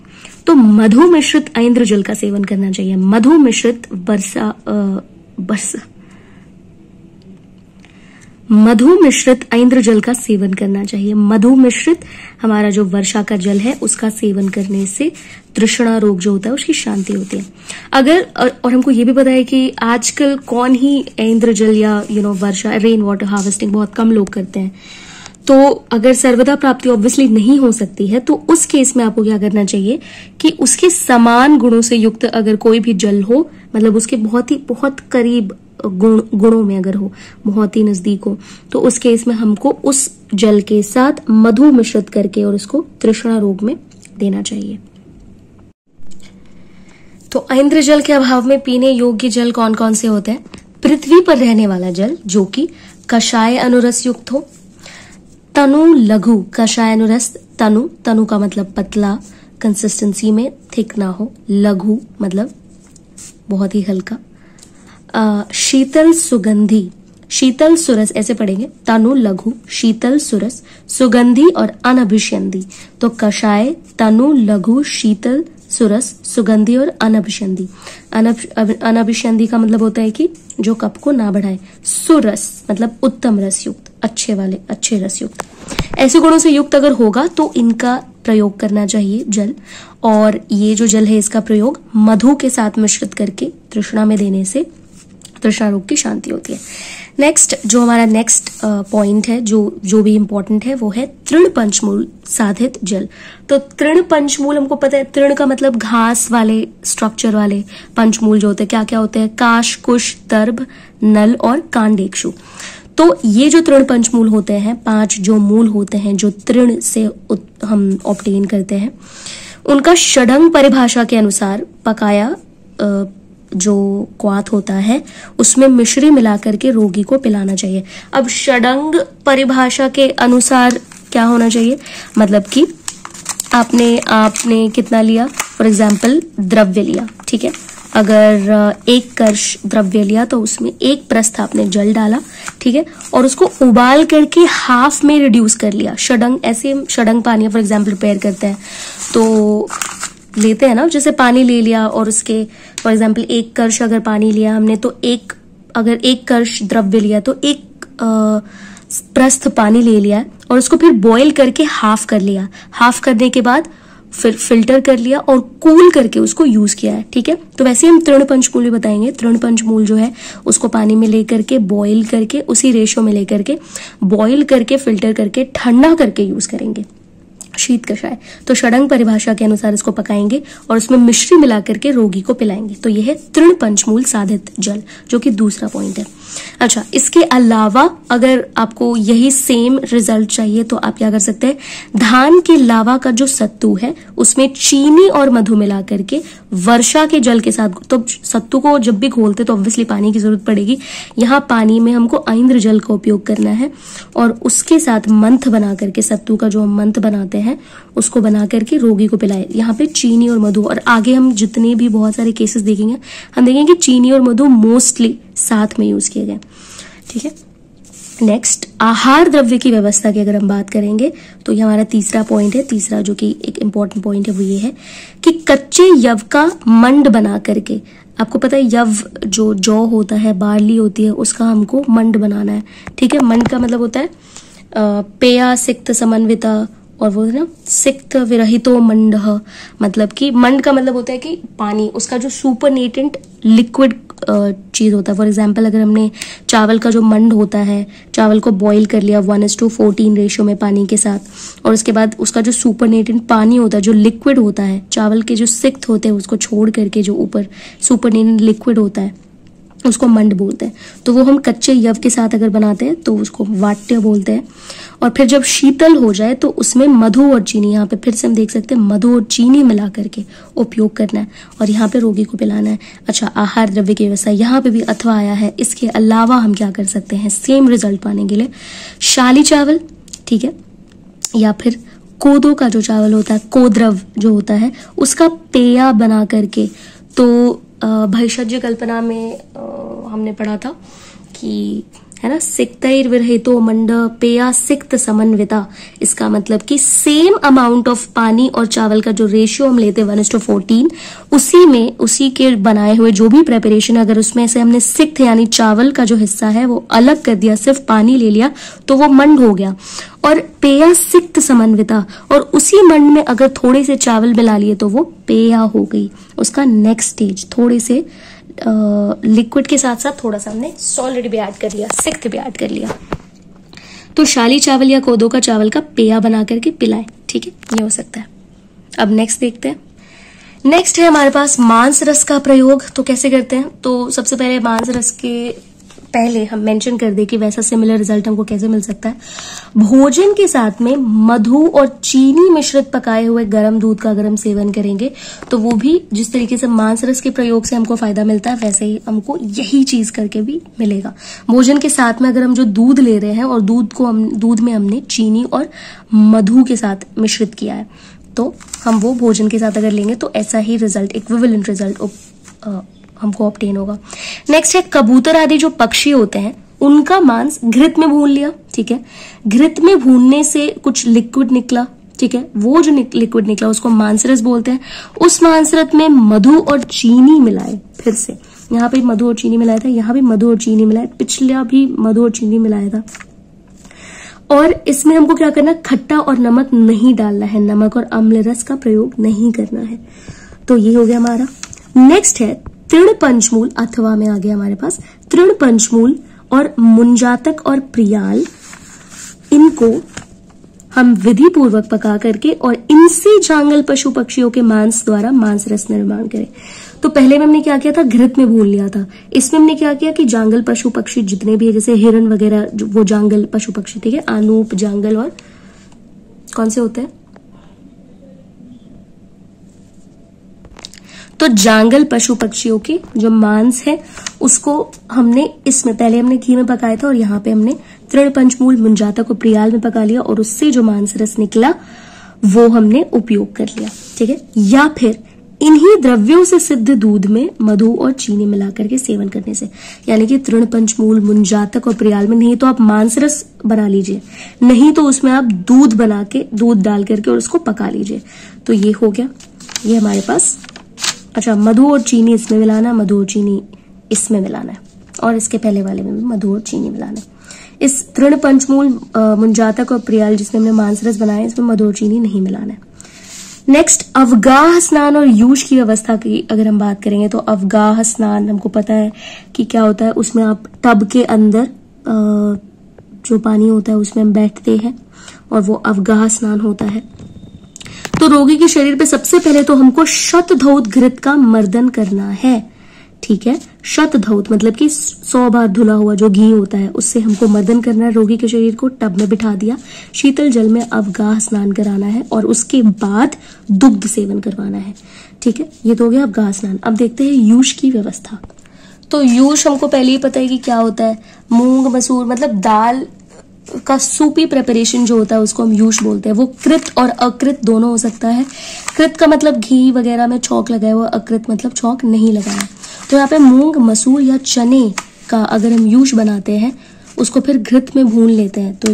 तो मधु मिश्रित ऐन्द्र जल का सेवन करना चाहिए। मधु मिश्रित मधु मिश्रित ऐन्द्र जल का सेवन करना चाहिए। मधु मिश्रित हमारा जो वर्षा का जल है उसका सेवन करने से तृष्णा रोग जो होता है उसकी शांति होती है। अगर और हमको ये भी पता है कि आजकल कौन ही ऐन्द्र जल या वर्षा, रेन वाटर हार्वेस्टिंग बहुत कम लोग करते हैं। तो अगर सर्वदा प्राप्ति ऑब्वियसली नहीं हो सकती है, तो उस केस में आपको क्या करना चाहिए कि उसके समान गुणों से युक्त अगर कोई भी जल हो, मतलब उसके बहुत करीब गुणों में अगर हो, बहुत ही नजदीक हो, तो उस केस में हमको उस जल के साथ मधु मिश्रित करके और उसको तृष्णा रोग में देना चाहिए। तो ऐन्द्र जल के अभाव में पीने योग्य जल कौन कौन से होते हैं? पृथ्वी पर रहने वाला जल जो कि कषाय अनुरस युक्त हो। तनु लघु कषाय अनुरस, तनु का मतलब पतला, कंसिस्टेंसी में थिक ना हो, लघु मतलब बहुत ही हल्का। शीतल सुगंधी, शीतल सुरस ऐसे पढ़ेंगे, तनु लघु शीतल सुरस, सुगंधी और अनभिषंदी। तो कषाय, तनु लघु शीतल सुरस, सुगंधी और अनभिषंदी। अनभिषंदी का मतलब होता है कि जो कप को ना बढ़ाए। सुरस मतलब उत्तम रस युक्त, अच्छे रस युक्त। ऐसे गुणों से युक्त अगर होगा तो इनका प्रयोग करना चाहिए जल। और ये जो जल है इसका प्रयोग मधु के साथ मिश्रित करके तृष्णा में देने से तृष्णा रोग की शांति होती है। नेक्स्ट जो हमारा नेक्स्ट पॉइंट है, जो भी इंपॉर्टेंट है, वो है तृण पंचमूल साधित जल। तो तृण पंचमूल हमको पता है, तृण का मतलब घास वाले स्ट्रक्चर वाले पंचमूल जो होते हैं, क्या क्या होते हैं? काश, कुश, दर्भ, नल और कांडेक्षु। तो ये जो तृण पंचमूल होते हैं, 5 जो मूल होते हैं जो तृण से हम ऑब्टेन करते हैं, उनका षडंग परिभाषा के अनुसार पकाया जो क्वाथ होता है उसमें मिश्री मिलाकर के रोगी को पिलाना चाहिए। अब षडंग परिभाषा के अनुसार क्या होना चाहिए? मतलब कि आपने कितना लिया, फॉर एग्जाम्पल द्रव्य लिया, ठीक है। अगर 1 कर्ष द्रव्य लिया तो उसमें 1 प्रस्थ आपने जल डाला, ठीक है, और उसको उबाल करके हाफ में रिड्यूस कर लिया। षडंग, ऐसे षडंग पानी फॉर एग्जाम्पल प्रिपेयर करते हैं तो लेते हैं ना, जैसे पानी ले लिया और उसके फॉर एग्जाम्पल 1 कर्ष अगर पानी लिया हमने तो अगर 1 कर्ष द्रव्य लिया तो 1 प्रस्थ पानी ले लिया और उसको फिर बॉईल करके हाफ कर लिया। हाफ करने के बाद फिर फिल्टर कर लिया और कूल करके उसको यूज किया है, ठीक है। तो वैसे हम तृण पंचमूल भी बताएंगे। तृण पंचमूल जो है उसको पानी में लेकर के बॉईल करके, उसी रेशो में लेकर के बॉईल करके फिल्टर करके ठंडा करके यूज करेंगे, शीत कषाय। तो षडंग परिभाषा के अनुसार इसको पकाएंगे और उसमें मिश्री मिला करके रोगी को पिलाएंगे। तो यह है तृण पंचमूल साधित जल, जो कि दूसरा पॉइंट है। अच्छा, इसके अलावा अगर आपको यही सेम रिजल्ट चाहिए तो आप क्या कर सकते हैं, धान के लावा का जो सत्तू है उसमें चीनी और मधु मिला करके वर्षा के जल के साथ, तो सत्तू को जब भी घोलते तो ऑब्वियसली पानी की जरूरत पड़ेगी, यहाँ पानी में हमको ऐन्द्र जल का उपयोग करना है और उसके साथ मंथ बना करके, सत्तू का जो हम मंथ बनाते हैं उसको बना करके रोगी को पिलाए। यहाँ पे चीनी और मधु, और आगे हम जितने भी बहुत सारे केसेस देखेंगे हम देखेंगे कि चीनी और मधु मोस्टली साथ में यूज किए गए, ठीक है। नेक्स्ट, आहार द्रव्य की व्यवस्था की अगर हम बात करेंगे तो ये हमारा तीसरा पॉइंट है। तीसरा जो कि एक इंपॉर्टेंट पॉइंट है वो ये है कि कच्चे यव का मंड बना करके आपको पता है यव जो जौ होता है, बार्ली होती है, उसका हमको मंड बनाना है। ठीक है, मंड का मतलब होता है पेया सिक्त समन्विता, और वो ना सिक्त विरहितो मंडः, मतलब कि मंड का मतलब होता है कि पानी, उसका जो सुपरनेटेंट लिक्विड चीज होता है। फॉर एग्जाम्पल अगर हमने चावल का जो मंड होता है, चावल को बॉईल कर लिया 1:14 रेशियो में पानी के साथ, और उसके बाद उसका जो सुपरनेटेंट पानी होता है, जो लिक्विड होता है, चावल के जो सिक्त होते हैं उसको छोड़ करके जो ऊपर सुपरनेटेंट लिक्विड होता है उसको मंड बोलते हैं। तो वो हम कच्चे यव के साथ अगर बनाते हैं तो उसको वाट्य बोलते हैं। और फिर जब शीतल हो जाए तो उसमें मधु और चीनी, यहाँ पे फिर से हम देख सकते हैं मधु और चीनी मिला करके उपयोग करना है, और यहाँ पे रोगी को पिलाना है। अच्छा, आहार द्रव्य की व्यवस्था, यहाँ पे भी अथवा आया है। इसके अलावा हम क्या कर सकते हैं सेम रिजल्ट पाने के लिए? शाली चावल, ठीक है, या फिर कोदो का जो चावल होता है, कोद्रव जो होता है, उसका पेया बना करके। तो भैषज्य कल्पना में हमने पढ़ा था कि है ना, सिक्तैर विरहितो मंड पेया सिक्त समन्विता। इसका मतलब कि सेम अमाउंट ऑफ पानी और चावल का जो रेशियो हम लेते हैं 1:14, उसी में उसी के बनाए हुए जो भी प्रेपरेशन, अगर उसमें से हमने सिक्त यानी चावल का जो हिस्सा है वो अलग कर दिया, सिर्फ पानी ले लिया, तो वो मंड हो गया। और पेया सिक्त समन्विता, और उसी मंड में अगर थोड़े से चावल मिला लिए तो वो पेया हो गई। उसका नेक्स्ट स्टेज, थोड़े से लिक्विड के साथ साथ थोड़ा सा हमने सॉलिड भी ऐड कर लिया, सिक्त भी ऐड कर लिया। तो शाली चावल या कोदो का चावल का पेया बना करके पिलाएं। ठीक है, ये हो सकता है। अब नेक्स्ट देखते हैं। नेक्स्ट है हमारे पास मांस रस का प्रयोग। तो कैसे करते हैं? तो सबसे पहले मांस रस के पहले हम मेंशन कर दे कि वैसा सिमिलर रिजल्ट हमको कैसे मिल सकता है। भोजन के साथ में मधु और चीनी मिश्रित पकाए हुए गर्म दूध का अगर हम सेवन करेंगे तो वो भी जिस तरीके से मांस रस के प्रयोग से हमको फायदा मिलता है, वैसे ही हमको यही चीज करके भी मिलेगा। भोजन के साथ में अगर हम जो दूध ले रहे हैं और दूध में हमने चीनी और मधु के साथ मिश्रित किया है, तो हम वो भोजन के साथ अगर लेंगे तो ऐसा ही रिजल्ट, इक्विवेलेंट रिजल्ट हमको ऑब्टेन होगा। नेक्स्ट है कबूतर आदि जो पक्षी होते हैं उनका मांस घृत में भून लिया। ठीक है, घृत में भूनने से कुछ लिक्विड निकला। ठीक है, वो जो लिक्विड निकला उसको मांसरस बोलते हैं। उस मांसरस में मधु और चीनी मिलाए। फिर से यहाँ पे मधु और चीनी मिलाया था, यहाँ भी मधु और चीनी मिलाया, पिछला भी मधु और चीनी मिलाया था। और इसमें हमको क्या करना, खट्टा और नमक नहीं डालना है, नमक और अम्ल रस का प्रयोग नहीं करना है। तो ये हो गया हमारा। नेक्स्ट है तृण पंचमूल, अथवा में आ गया हमारे पास तृण पंचमूल और मुंजातक और प्रियाल। इनको हम विधि पूर्वक पका करके और इनसे जांगल पशु पक्षियों के मांस द्वारा मांस रस निर्माण करें। तो पहले में हमने क्या किया था, घृत में भून लिया था। इसमें हमने क्या किया कि जांगल पशु पक्षी जितने भी है, जैसे हिरण वगैरह, वो जांगल पशु पक्षी, ठीक है, आनूप, जांगल और कौन से होते हैं, तो जांगल पशु पक्षियों के जो मांस है उसको हमने इसमें पहले हमने घी में पकाया था और यहाँ पे हमने तृण पंचमूल मुंजातक को प्रियाल में पका लिया और उससे जो मांस रस निकला वो हमने उपयोग कर लिया। ठीक है, या फिर इन्हीं द्रव्यों से सिद्ध दूध में मधु और चीनी मिला करके सेवन करने से, यानी कि तृण पंचमूल मुंजातक और प्रियाल में नहीं तो आप मांस रस बना लीजिए, नहीं तो उसमें आप दूध बना के, दूध डाल करके और उसको पका लीजिए। तो ये हो गया, ये हमारे पास। अच्छा, मधु और चीनी इसमें मिलाना, मधु और चीनी इसमें मिलाना है, और इसके पहले वाले में भी मधु और चीनी मिलाना है। इस तृण पंचमूल मुंजातक और प्रियाल जिसमें हमने मांस रस बनाया, इसमें मधु और चीनी नहीं मिलाना है। नेक्स्ट, अवगाह स्नान और यूष की व्यवस्था की अगर हम बात करेंगे तो अवगाह स्नान हमको पता है कि क्या होता है। उसमें आप टब के अंदर जो पानी होता है उसमें हम बैठते हैं और वो अवगाह स्नान होता है। तो रोगी के शरीर पे सबसे पहले तो हमको शतधौत घृत का मर्दन करना है। ठीक है, शतधौत मतलब कि 100 बार धुला हुआ जो घी होता है उससे हमको मर्दन करना है। रोगी के शरीर को टब में बिठा दिया, शीतल जल में अवगाह स्नान कराना है और उसके बाद दुग्ध सेवन करवाना है। ठीक है, ये तो हो गया अवगाह स्नान। अब देखते हैं यूष की व्यवस्था। तो यूष हमको पहले ही पता है कि क्या होता है, मूंग मसूर मतलब दाल का सूपी प्रिपरेशन जो होता है उसको हम यूष बोलते हैं। वो कृत और अकृत दोनों हो सकता है। कृत का मतलब घी वगैरह में छौंक लगाया हुआ, अकृत मतलब छौंक नहीं लगाया। तो यहाँ पे मूंग मसूर या चने का अगर हम यूष बनाते हैं उसको फिर घृत में भून लेते हैं तो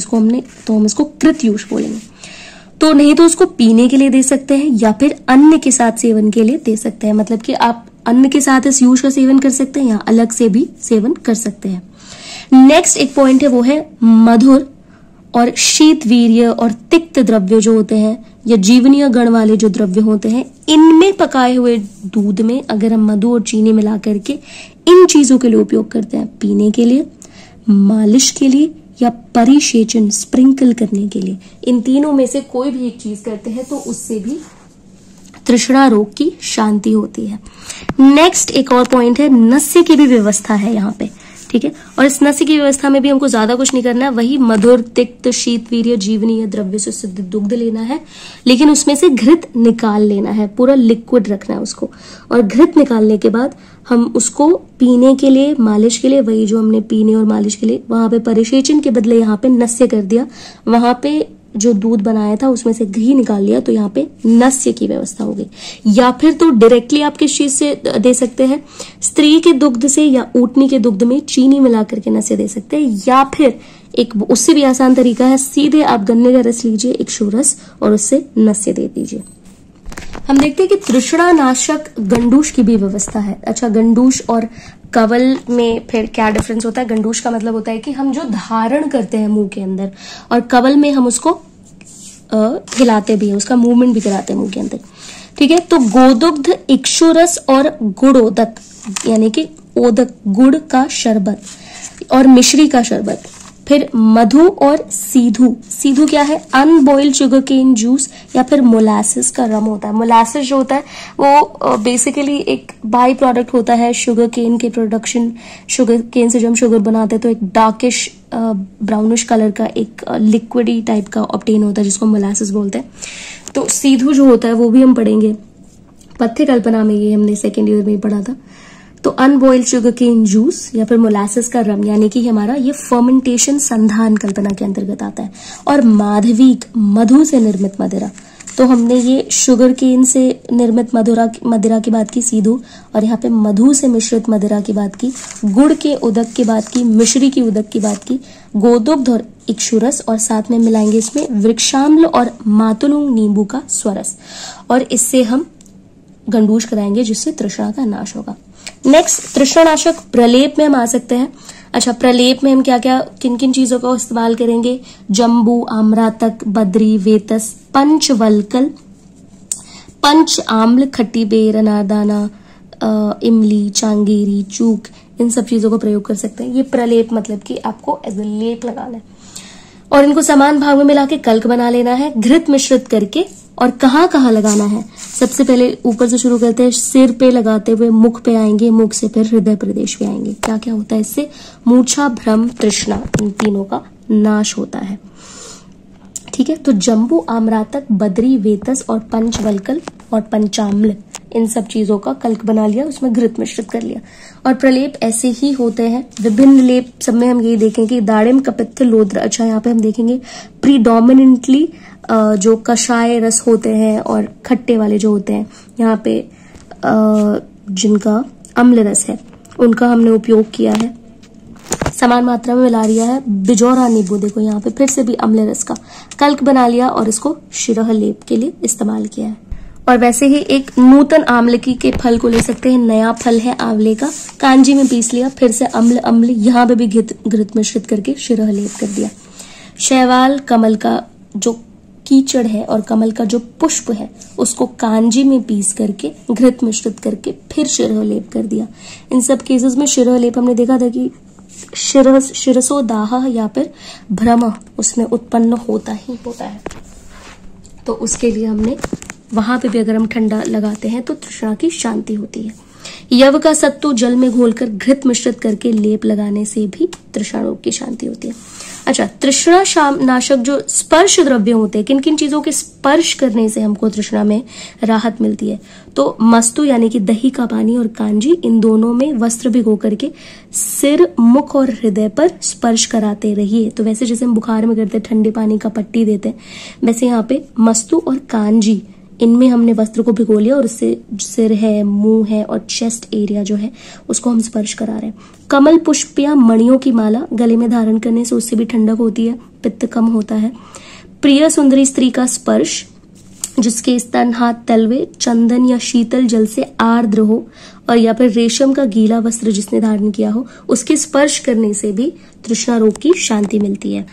हम इसको कृत यूष बोलेंगे। तो नहीं तो उसको पीने के लिए दे सकते हैं या फिर अन्न के साथ सेवन के लिए दे सकते हैं। मतलब कि आप अन्न के साथ इस यूज का सेवन कर सकते हैं या अलग से भी सेवन कर सकते हैं। नेक्स्ट एक पॉइंट है वो है मधुर और शीत वीर्य और तिक्त द्रव्य जो होते हैं या जीवनीय गण वाले जो द्रव्य होते हैं, इनमें पकाए हुए दूध में अगर हम मधु और चीनी मिला करके इन चीजों के लिए उपयोग करते हैं, पीने के लिए, मालिश के लिए या परिसेचन स्प्रिंकल करने के लिए, इन तीनों में से कोई भी एक चीज करते हैं तो उससे भी तृष्णा रोग की शांति होती है। नेक्स्ट एक और पॉइंट है, नस्य की भी व्यवस्था है यहाँ पे, ठीक है। और इस नस्य की व्यवस्था में भी हमको ज्यादा कुछ नहीं करना है, वही मधुर तिक्त शीत वीर्य जीवनीय द्रव्य से सिद्ध दुग्ध लेना है, लेकिन उसमें से घृत निकाल लेना है, पूरा लिक्विड रखना है उसको। और घृत निकालने के बाद हम उसको पीने के लिए, मालिश के लिए, वही जो हमने पीने और मालिश के लिए वहां पे परिसेचन के बदले यहाँ पे नस्य कर दिया, वहां पे जो दूध बनाया था उसमें से घी निकाल लिया, तो यहाँ पे नस्य की व्यवस्था हो गई। या फिर तो डायरेक्टली आप किस चीज से दे सकते हैं, स्त्री के दुग्ध से या ऊँटनी के दुग्ध में चीनी मिला करके नस्य दे सकते हैं, या फिर एक उससे भी आसान तरीका है, सीधे आप गन्ने का रस लीजिए, एक रस, और उससे नस्य दे दीजिए। हम देखते हैं कि तृष्णा नाशक गंडूश की भी व्यवस्था है। अच्छा, गंडूश और कवल में फिर क्या डिफरेंस होता है? गंडूश का मतलब होता है कि हम जो धारण करते हैं मुंह के अंदर, और कवल में हम उसको हिलाते भी हैं, उसका मूवमेंट भी कराते हैं मुंह के अंदर, ठीक है। तो गोदुग्ध, इक्षुरस और गुड़ोदक यानी कि ओदक गुड़ का शरबत और मिश्री का शरबत, फिर मधु और सीधू। सीधू क्या है? अनबॉइल्ड शुगर केन जूस या फिर मोलासिस का रम होता है। मोलासिस जो होता है वो बेसिकली एक बाई प्रोडक्ट होता है शुगर केन के प्रोडक्शन। शुगर केन से जब हम शुगर बनाते हैं तो एक डार्किश ब्राउनिश कलर का एक लिक्विडी टाइप का ऑब्टेन होता है जिसको मोलासिस बोलते हैं। तो सीधू जो होता है वो भी हम पढ़ेंगे, पथ्य कल्पना में ये हमने सेकेंड ईयर में ही पढ़ा था। तो अनबॉइल्ड शुगर केन जूस या फिर मोलासिस का रम यानी कि हमारा ये फर्मेंटेशन संधान कल्पना के अंतर्गत आता है। और माधवीक, मधु से निर्मित मदिरा, तो हमने ये शुगर केन से निर्मित मदिरा की बात की सीधू, और यहाँ पे मधु से मिश्रित मदिरा की बात की, गुड़ के उदक की बात की, मिश्री की उदक की बात की, गोदुग्ध और इक्षुरस, और साथ में मिलाएंगे इसमें वृक्षाम्ल और मातुलुंग नींबू का स्वरस, और इससे हम गंडूश कराएंगे जिससे तृष्णा का नाश होगा। नेक्स्ट, तृष्णानाशक प्रलेप में हम आ सकते हैं। अच्छा, प्रलेप में हम क्या क्या किन किन चीजों का इस्तेमाल करेंगे? जम्बू, आम्रातक, बद्री, वेतस, पंचवल्कल, पंच आम्ल, खट्टी बेर, अनारदाना, इमली, चांगेरी, चूक, इन सब चीजों का प्रयोग कर सकते हैं। ये प्रलेप मतलब कि आपको एज ए लेप लगाना है, और इनको समान भाग में मिला के कल्क बना लेना है, घृत मिश्रित करके। और कहाँ कहाँ लगाना है? सबसे पहले ऊपर से शुरू करते हैं, सिर पे लगाते हुए मुख पे आएंगे, मुख से फिर हृदय प्रदेश पे आएंगे। क्या क्या होता है इससे? मूर्छा, भ्रम, तृष्णा, इन तीनों का नाश होता है, ठीक है। तो जम्बू, आम्रातक, बद्री, वेतस और पंचवल्कल और पंचाम्ल, इन सब चीजों का कल्क बना लिया, उसमें घृत मिश्रित कर लिया। और प्रलेप ऐसे ही होते हैं, विभिन्न लेप सब में हम यही देखेंगे, दाड़िम, कपित्थ, लोद्र। अच्छा, यहाँ पे हम देखेंगे प्रीडोमिनेंटली जो कषाय रस होते हैं और खट्टे वाले जो होते हैं, यहाँ पे जिनका अम्ल रस है उनका हमने उपयोग किया है, समान मात्रा में मिला लिया है। बिजौरा नींबू, देखो यहाँ पे फिर से भी अम्ल रस का कल्क बना लिया और इसको शिरह लेप के लिए इस्तेमाल किया है। और वैसे ही एक नूतन आंवलकी के फल को ले सकते हैं, नया फल है आंवले का, कांजी में पीस लिया, फिर से अम्ल यहाँ पे भी घृत मिश्रित करके शिरह लेप कर दिया। शैवाल, कमल का जो कीचड़ है और कमल का जो पुष्प है उसको कांजी में पीस करके घृत मिश्रित करके फिर शिरह लेप कर दिया। इन सब केसेस में शिरह लेप हमने देखा था कि शिरसोदाह या फिर भ्रम उसमें उत्पन्न होता ही होता है, तो उसके लिए हमने वहां पे भी अगर हम ठंडा लगाते हैं तो तृष्णा की शांति होती है। यव का सत्तू जल में घोलकर घृत मिश्रित करके लेप लगाने से भी तृष्णा रोग की शांति होती है। अच्छा, तृष्णा नाशक जो स्पर्श द्रव्य होते हैं, किन किन चीजों के स्पर्श करने से हमको तृष्णा में राहत मिलती है? तो मस्तु यानी कि दही का पानी और कांजी, इन दोनों में वस्त्र भिगो करके सिर, मुख और हृदय पर स्पर्श कराते रहिए। तो वैसे जैसे हम बुखार में करते हैं ठंडे पानी का पट्टी देते हैं, वैसे यहाँ पे मस्तु और कांजी, इनमें हमने वस्त्र को भिगो लिया और उससे सिर है, मुंह है और चेस्ट एरिया जो है उसको हम स्पर्श करा रहे हैं। कमल पुष्प या मणियों की माला गले में धारण करने से उससे भी ठंडक होती है, पित्त कम होता है। प्रिय सुंदरी स्त्री का स्पर्श जिसके स्तन, हाथ, तलवे चंदन या शीतल जल से आर्द्र हो, और या फिर रेशम का गीला वस्त्र जिसने धारण किया हो, उसके स्पर्श करने से भी तृष्णा रोग की शांति मिलती है।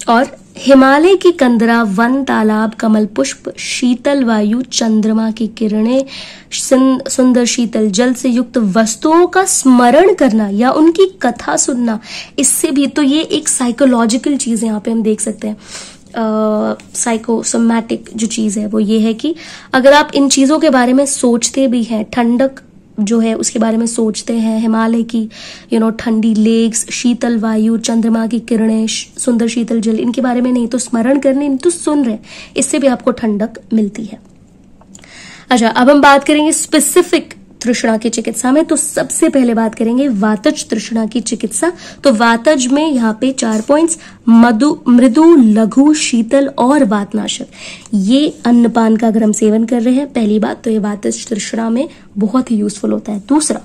और हिमालय की कंदरा, वन, तालाब, कमल पुष्प, शीतल वायु, चंद्रमा की किरणें, सुंदर शीतल जल से युक्त वस्तुओं का स्मरण करना या उनकी कथा सुनना, इससे भी, तो ये एक साइकोलॉजिकल चीज है, यहाँ पे हम देख सकते हैं। साइकोसोमैटिक जो चीज है वो ये है कि अगर आप इन चीजों के बारे में सोचते भी हैं, ठंडक जो है उसके बारे में सोचते हैं, हिमालय की ठंडी लेक्स, शीतल वायु, चंद्रमा की किरणें, सुंदर शीतल जल, इनके बारे में नहीं तो स्मरण करने, नहीं तो सुन रहे, इससे भी आपको ठंडक मिलती है। अच्छा, अब हम बात करेंगे स्पेसिफिक तृष्णा की चिकित्सा में। तो सबसे पहले बात करेंगे वातज तृष्णा की चिकित्सा। तो वातज में यहाँ पे 4 पॉइंट्स, मृदु, लघु, शीतल और वातनाशक, ये अन्नपान का अगर हम सेवन कर रहे हैं, पहली बात तो ये वातज तृष्णा में बहुत ही यूजफुल होता है। दूसरा,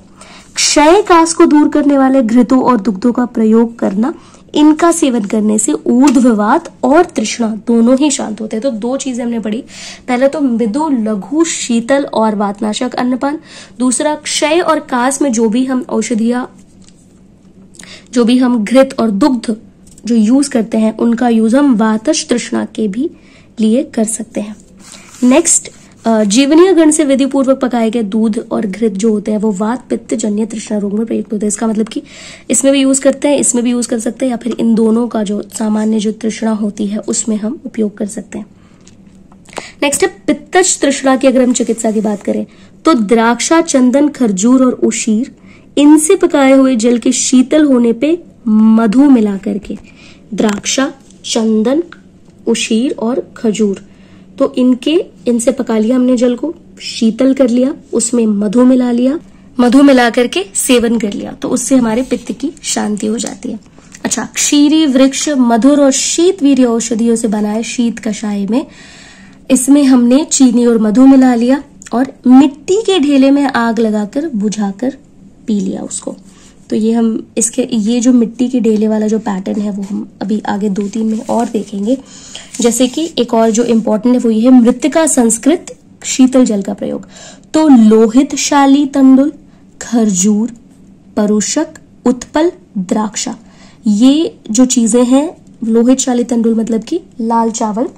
क्षय कास को दूर करने वाले घृतों और दुग्धों का प्रयोग करना, इनका सेवन करने से ऊर्ध्ववात और तृष्णा दोनों ही शांत होते हैं। तो 2 चीजें हमने पढ़ी, पहले तो मृदु, लघु, शीतल और वातनाशक अन्नपान। दूसरा, क्षय और कास में जो भी हम औषधियां, जो भी हम घृत और दुग्ध जो यूज करते हैं, उनका यूज हम वातज तृष्णा के भी लिए कर सकते हैं। नेक्स्ट, जीवनीय गण से विधि पूर्वक पकाए गए दूध और घृत जो होते हैं वो वात पित्त जन्य तृष्णा रोग में प्रयुक्त होते हैं। इसका मतलब कि इसमें भी यूज करते हैं, इसमें भी यूज कर सकते हैं, या फिर इन दोनों का जो सामान्य जो तृष्णा होती है उसमें हम उपयोग कर सकते हैं। नेक्स्ट है पित्तज तृष्णा की अगर हम चिकित्सा की बात करें तो द्राक्षा, चंदन, खरजूर और उशीर, इनसे पकाए हुए जल के शीतल होने पे मधु मिला करके, द्राक्षा, चंदन, उशीर और खजूर, तो इनसे पका लिया हमने जल को, शीतल कर लिया, उसमें मधु मिला लिया, मधु मिला करके सेवन कर लिया, तो उससे हमारे पित्त की शांति हो जाती है। अच्छा, क्षीरी वृक्ष, मधुर और शीतवीर्य औषधियों से बनाए शीत कषाय में, इसमें हमने चीनी और मधु मिला लिया और मिट्टी के ढेले में आग लगाकर बुझाकर पी लिया उसको। तो ये जो मिट्टी के ढेले वाला जो पैटर्न है वो हम अभी आगे 2-3 में और देखेंगे। जैसे कि एक और जो इम्पोर्टेंट है वो ये है मृतिका संस्कृत शीतल जल का प्रयोग। तो लोहित शाली तंडुल, खरजूर, परुषक, उत्पल, द्राक्षा, ये जो चीजें हैं, लोहित शाली तंडुल मतलब कि लाल चावल,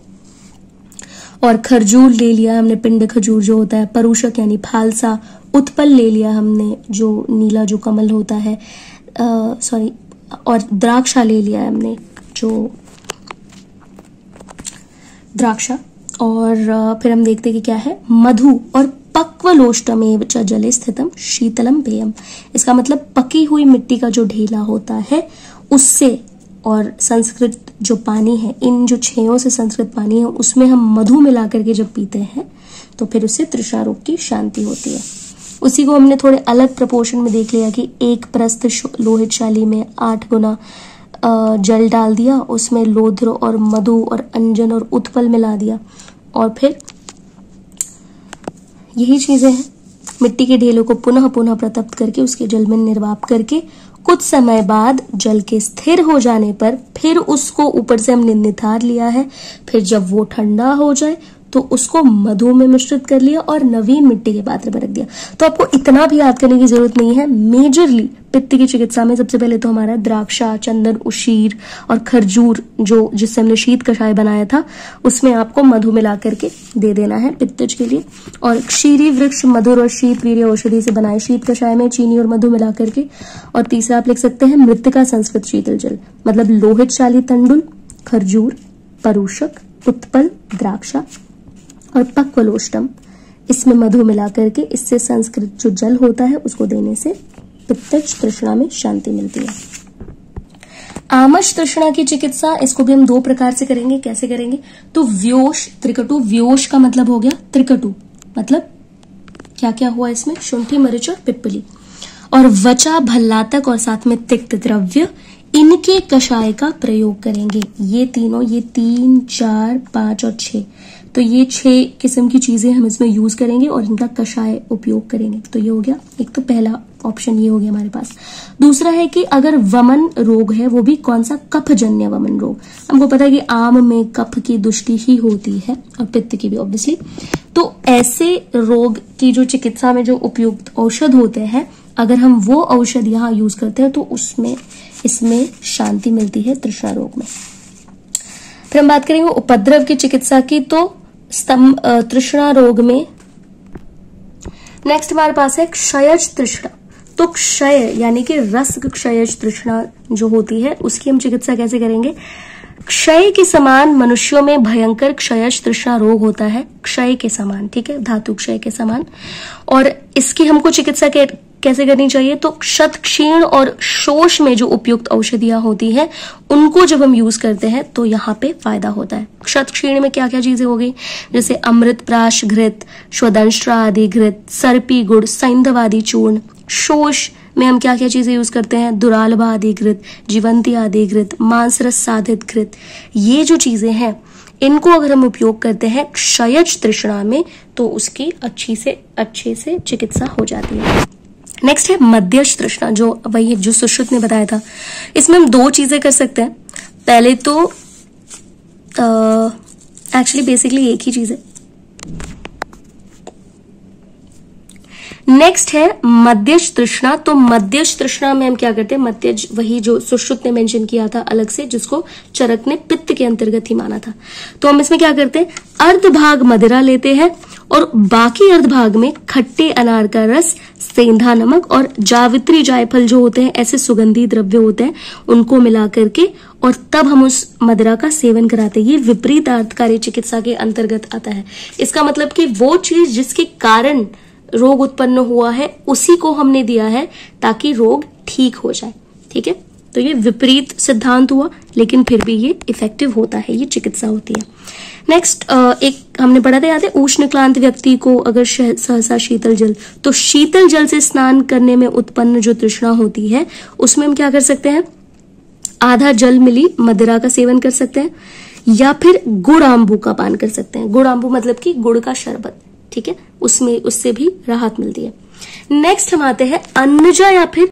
और खरजूर ले लिया हमने, पिंड खजूर जो होता है, परुषक यानी फालसा, उत्पल ले लिया हमने जो नीला जो कमल होता है, और द्राक्षा ले लिया हमने जो द्राक्षा, और फिर हम देखते कि क्या है मधु और पक्वलोष्टमेव च जले स्थितम शीतलम पेयम। इसका मतलब पकी हुई मिट्टी का जो ढेला होता है उससे, और संस्कृत जो पानी है, इन जो छेयों से संस्कृत पानी है उसमें हम मधु मिला करके जब पीते हैं तो फिर उससे तृष्णा रोग की शांति होती है। उसी को हमने थोड़े अलग प्रपोर्शन में देख लिया कि 1 प्रस्थ लोहित शाली में 8 गुना जल डाल दिया, उसमें लोध्र और मधु और अंजन और उत्पल मिला दिया, और फिर यही चीजें हैं, मिट्टी के ढेलों को पुनः पुनः प्रतप्त करके उसके जल में निर्वाप करके कुछ समय बाद जल के स्थिर हो जाने पर फिर उसको ऊपर से हमने निथार लिया है। फिर जब वो ठंडा हो जाए तो उसको मधु में मिश्रित कर लिया और नवीन मिट्टी के पात्र में रख दिया। तो आपको इतना भी याद करने की जरूरत नहीं है। मेजरली पित्त की चिकित्सा में सबसे पहले तो हमारा द्राक्षा, चंदन, उशीर और खरजूर जो जिससे हमने शीत कषाय बनाया था उसमें आपको मधु मिला करके दे देना है पित्तज के लिए। और क्षीरी वृक्ष, मधुर और शीत वीर्य औषधि से बनाए शीत कषाय में चीनी और मधु मिला करके। और तीसरा आप लिख सकते हैं मृतिका संस्कृत शीतल जल, मतलब लोहित शाली तंडुल, खरजूर, परुषक, उत्पल, द्राक्षा और पक्वलोष्टम, इसमें मधु मिला करके इससे संस्कृत जो जल होता है उसको देने से पित्तज तृष्णा में शांति मिलती है। आमश तृष्णा की चिकित्सा, इसको भी हम 2 प्रकार से करेंगे। कैसे करेंगे? तो व्योश, त्रिकटु। व्योश का मतलब हो गया त्रिकटु, मतलब क्या क्या हुआ इसमें, शुंठी, मरीच और पिप्पली। और वचा, भल्लातक और साथ में तिक्त द्रव्य, इनके कषाय का प्रयोग करेंगे। ये तीनों, ये 3, 4, 5 और 6, तो ये 6 किस्म की चीजें हम इसमें यूज करेंगे और इनका कषाय उपयोग करेंगे। तो ये हो गया, एक तो पहला ऑप्शन ये हो गया हमारे पास। दूसरा है कि अगर वमन रोग है, वो भी कौन सा, कफजन्य वमन रोग। हमको पता है कि आम में कफ की दुष्टि ही होती है और पित्त की भी ऑब्वियसली। तो ऐसे रोग की जो चिकित्सा में जो उपयुक्त औषध होते हैं, अगर हम वो औषध यहाँ यूज करते हैं तो इसमें शांति मिलती है तृष्णा रोग में। फिर हम बात करेंगे उपद्रव की चिकित्सा की। तो तृष्णा रोग में नेक्स्ट हमारे पास है क्षयज तृष्णा। तो क्षय यानी कि रस क्षयज तृष्णा जो होती है, उसकी हम चिकित्सा कैसे करेंगे। क्षय के समान मनुष्यों में भयंकर क्षयज तृष्णा रोग होता है, क्षय के समान, ठीक है, धातु क्षय के समान। और इसकी हमको चिकित्सा कैसे करनी चाहिए। तो क्षत क्षीण और शोष में जो उपयुक्त औषधियां होती हैं, उनको जब हम यूज करते हैं तो यहाँ पे फायदा होता है। क्षत क्षीण में क्या क्या चीजें हो गई, जैसे अमृत प्राश घृत, स्वदंष्ट्रा आदि घृत, सर्पी गुड़, सैंधव आदि चूर्ण। शोष में हम क्या क्या चीजें यूज करते हैं, दुरालभा आदि घृत, जीवंती आदि घृत, मांसरस साधित घृत। ये जो चीजें हैं, इनको अगर हम उपयोग करते हैं क्षयज तृष्णा में, तो उसकी अच्छे से चिकित्सा हो जाती है। नेक्स्ट है मध्यस्थ तृष्णा, जो वही जो सुश्रुत ने बताया था। इसमें हम 2 चीजें कर सकते हैं। पहले तो एक्चुअली बेसिकली एक ही चीज है। नेक्स्ट है मध्यस्थ तृष्णा। तो मध्यस्थ तृष्णा में हम क्या करते हैं, मध्यज वही जो सुश्रुत ने मेंशन किया था अलग से, जिसको चरक ने पित्त के अंतर्गत ही माना था। तो हम इसमें क्या करते हैं, अर्ध भाग मदिरा लेते हैं और बाकी अर्ध भाग में खट्टे अनार का रस, सेंधा नमक और जावित्री जायफल जो होते हैं, ऐसे सुगंधी द्रव्य होते हैं, उनको मिला करके और तब हम उस मदिरा का सेवन कराते हैं। ये विपरीत अर्थकारी चिकित्सा के अंतर्गत आता है। इसका मतलब कि वो चीज जिसके कारण रोग उत्पन्न हुआ है, उसी को हमने दिया है ताकि रोग ठीक हो जाए, ठीक है। तो ये विपरीत सिद्धांत हुआ, लेकिन फिर भी ये इफेक्टिव होता है, ये चिकित्सा होती है। नेक्स्ट एक हमने पढ़ा था, याद है, उष्ण क्लांत व्यक्ति को अगर सहसा शीतल जल, तो शीतल जल से स्नान करने में उत्पन्न जो तृष्णा होती है, उसमें हम क्या कर सकते हैं, आधा जल मिली मदिरा का सेवन कर सकते हैं, या फिर गुड़ आंबू का पान कर सकते हैं। गुड़ आंबू मतलब कि गुड़ का शरबत, ठीक है, उससे भी राहत मिलती है। नेक्स्ट हम आते हैं अन्नजा या फिर,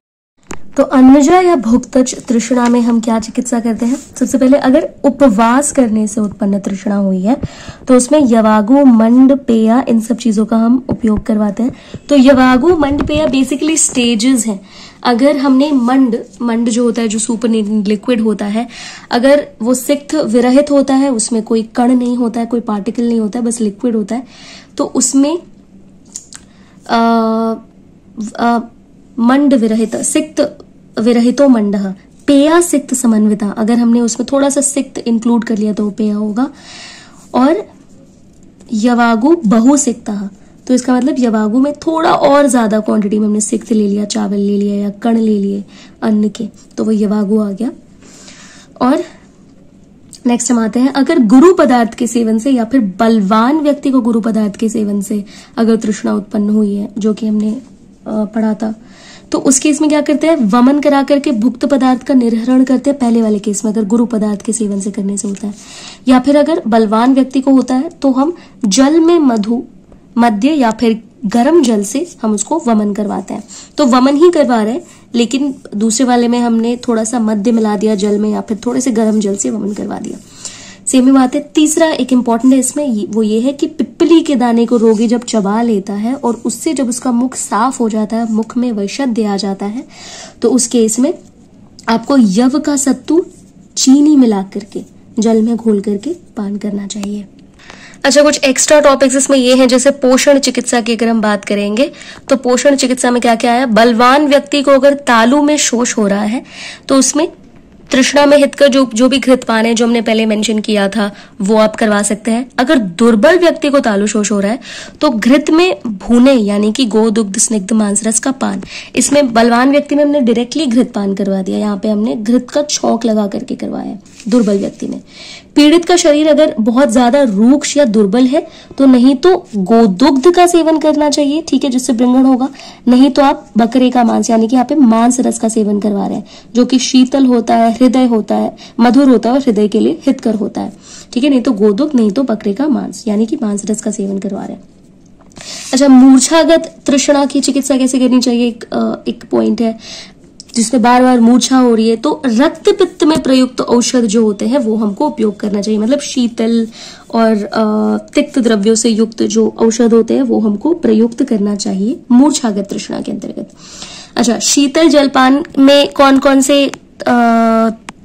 तो अन्नजा या भुक्तज तृष्णा में हम क्या चिकित्सा करते हैं। सबसे पहले अगर उपवास करने से उत्पन्न तृष्णा हुई है, तो उसमें यवागु, मंड, पेया, इन सब चीजों का हम उपयोग करवाते हैं। तो यवागु, मंड, पेया बेसिकली स्टेजेस हैं। अगर हमने मंड जो होता है, जो सुपर लिक्विड होता है, अगर वो सिक्त विरहित होता है, उसमें कोई कण नहीं होता है, कोई पार्टिकल नहीं होता है, बस लिक्विड होता है, तो उसमें मंड विरहित, सिक्त विरहितो मंड, पेया सिक्त समन्विता, अगर हमने उसमें थोड़ा सा सिक्त इंक्लूड कर लिया तो वो पेया होगा। और यवागु बहुसिक्ता, तो इसका मतलब यवागु में थोड़ा और ज्यादा क्वांटिटी में हमने सिक्त ले लिया, चावल ले लिया या कण ले लिए अन्न के, तो वो यवागु आ गया। और नेक्स्ट हम आते हैं, अगर गुरु पदार्थ के सेवन से या फिर बलवान व्यक्ति को गुरु पदार्थ के सेवन से अगर तृष्णा उत्पन्न हुई है, जो कि हमने पढ़ा था, तो उस केस में क्या करते हैं, वमन करा करके भुक्त पदार्थ का निर्हरण करते हैं। पहले वाले केस में अगर गुरु पदार्थ के सेवन से करने से होता है, या फिर अगर बलवान व्यक्ति को होता है तो हम जल में मध्य या फिर गर्म जल से हम उसको वमन करवाते हैं। तो वमन ही करवा रहे हैं, लेकिन दूसरे वाले में हमने थोड़ा सा मध्य मिला दिया जल में, या फिर थोड़े से गर्म जल से वमन करवा दिया। सेम ही बात है। तीसरा एक इंपॉर्टेंट है इसमें, वो ये है कि पिप्पली के दाने को रोगी जब चबा लेता है और उससे जब उसका मुख साफ हो जाता है, मुख में वैशद्य आ जाता है, तो उस केस में आपको यव का सत्तू चीनी मिला करके जल में घोल करके पान करना चाहिए। अच्छा, कुछ एक्स्ट्रा टॉपिक्स इसमें ये हैं, जैसे पोषण चिकित्सा की अगर हम बात करेंगे तो पोषण चिकित्सा में क्या क्या है। बलवान व्यक्ति को अगर तालू में शोष हो रहा है तो उसमें तृष्णा में हितकर जो भी घृतपान है, जो हमने पहले मेंशन किया था, वो आप करवा सकते हैं। अगर दुर्बल व्यक्ति को तालु शोष हो रहा है तो घृत में भूने यानी कि गोदुग्ध स्निग्ध मांसरस का पान। इसमें बलवान व्यक्ति में हमने डायरेक्टली घृत पान करवा दिया, यहाँ पे हमने घृत का छौंक लगा करके करवाया दुर्बल व्यक्ति में। पीड़ित का शरीर अगर बहुत ज्यादा रूक्ष या दुर्बल है तो नहीं तो गोदुग्ध का सेवन करना चाहिए, ठीक है, जिससे वृंगण होगा। नहीं तो आप बकरे का मांस यानी कि यहाँ पे मांस रस का सेवन करवा रहे हैं, जो कि शीतल होता है, हृदय होता है, मधुर होता है और हृदय के लिए हितकर होता है, ठीक है। नहीं तो गोदुग्ध, नहीं तो बकरे का मांस यानी कि मांस रस का सेवन करवा रहे हैं। अच्छा, मूर्छागत तृष्णा की चिकित्सा कैसे करनी चाहिए, एक पॉइंट है जिसमें बार बार मूर्छा हो रही है, तो रक्त पित्त में प्रयुक्त औषध जो होते हैं वो हमको उपयोग करना चाहिए। मतलब शीतल और तिक्त द्रव्यों से युक्त जो औषध होते हैं वो हमको प्रयुक्त करना चाहिए मूर्छागत तृष्णा के अंतर्गत। अच्छा, शीतल जलपान में कौन कौन से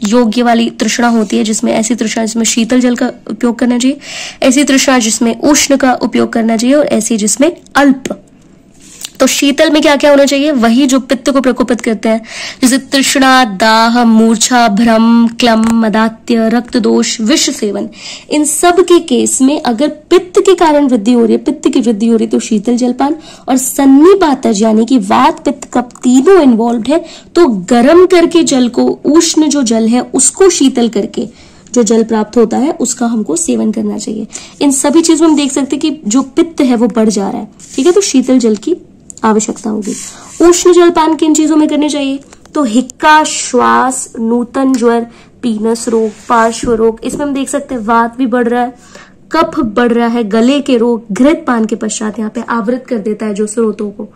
योग्य वाली तृष्णा होती है, जिसमें ऐसी तृष्णा जिसमें शीतल जल का उपयोग करना चाहिए, ऐसी तृष्णा जिसमें उष्ण का उपयोग करना चाहिए, और ऐसी जिसमें अल्प। तो शीतल में क्या क्या होना चाहिए, वही जो पित्त को प्रकोपित करते हैं, जैसे तृष्णा, दाह, मूर्छा, भ्रम, क्लम, मदात्य, रक्त दोष, विष सेवन। इन सब के केस में अगर पित्त के कारण वृद्धि हो रही है, पित्त की वृद्धि हो रही है, तो शीतल जलपान। और सन्निपातज यानी कि वात पित्त कफ तीनों इन्वॉल्व है, तो गर्म करके जल को, उष्ण जो जल है उसको शीतल करके जो जल प्राप्त होता है उसका हमको सेवन करना चाहिए। इन सभी चीजों में हम देख सकते हैं कि जो पित्त है वो बढ़ जा रहा है, ठीक है, तो शीतल जल की आवश्यकता होगी। उष्ण जलपान किन चीजों में करने चाहिए, तो हिक्का, श्वास, नूतन ज्वर, पीनस रोग, पार्श्व रोग, इसमें हम देख सकते हैं वात भी बढ़ रहा है, कफ बढ़ रहा है, गले के रोग, घृत पान के पश्चात यहाँ पे आवृत कर देता है जो स्रोतों को,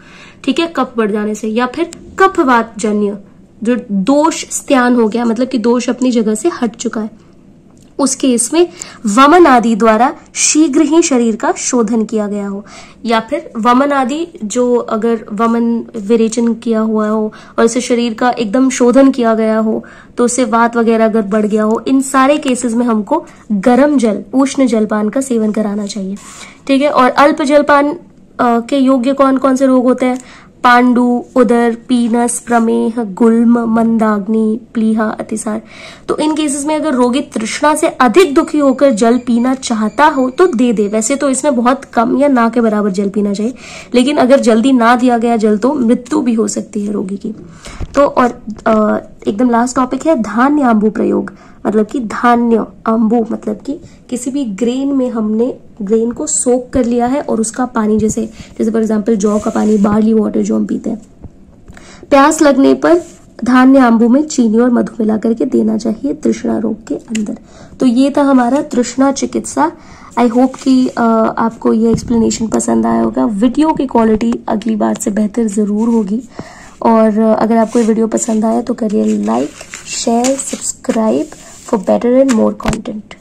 ठीक है, कफ बढ़ जाने से। या फिर कफवात जन्य जो दोष स्त्यान हो गया, मतलब कि दोष अपनी जगह से हट चुका है, उस केस में वमन आदि द्वारा शीघ्र ही शरीर का शोधन किया गया हो। या फिर वमन आदि जो अगर वमन विरेचन किया हुआ हो और इसे शरीर का एकदम शोधन किया गया हो, तो उससे वात वगैरह अगर बढ़ गया हो, इन सारे केसेस में हमको गर्म जल, उष्ण जलपान का सेवन कराना चाहिए, ठीक है। और अल्प जलपान के योग्य कौन कौन से रोग होते हैं, पांडु, उदर, पीनस, प्रमेह, गुल्म, मंदाग्नि, प्लीहा, अतिसार। तो इन केसेस में अगर रोगी तृष्णा से अधिक दुखी होकर जल पीना चाहता हो तो दे दे। वैसे तो इसमें बहुत कम या ना के बराबर जल पीना चाहिए, लेकिन अगर जल्दी ना दिया गया जल तो मृत्यु भी हो सकती है रोगी की। तो और एकदम लास्ट टॉपिक है धान्य आंबू प्रयोग। मतलब कि धान्य आंबू मतलब कि किसी भी ग्रेन में हमने ग्रेन को सोक कर लिया है और उसका पानी, जैसे फॉर एग्जांपल जौ का पानी, बार्ली वाटर जो हम पीते हैं, प्यास लगने पर धान्य आंबू में चीनी और मधु मिला करके देना चाहिए तृष्णा रोग के अंदर। तो ये था हमारा तृष्णा चिकित्सा। आई होप कि आपको ये एक्सप्लेनेशन पसंद आया होगा। वीडियो की क्वालिटी अगली बार से बेहतर जरूर होगी, और अगर आपको ये वीडियो पसंद आया तो करिए like, share, subscribe for better and more content.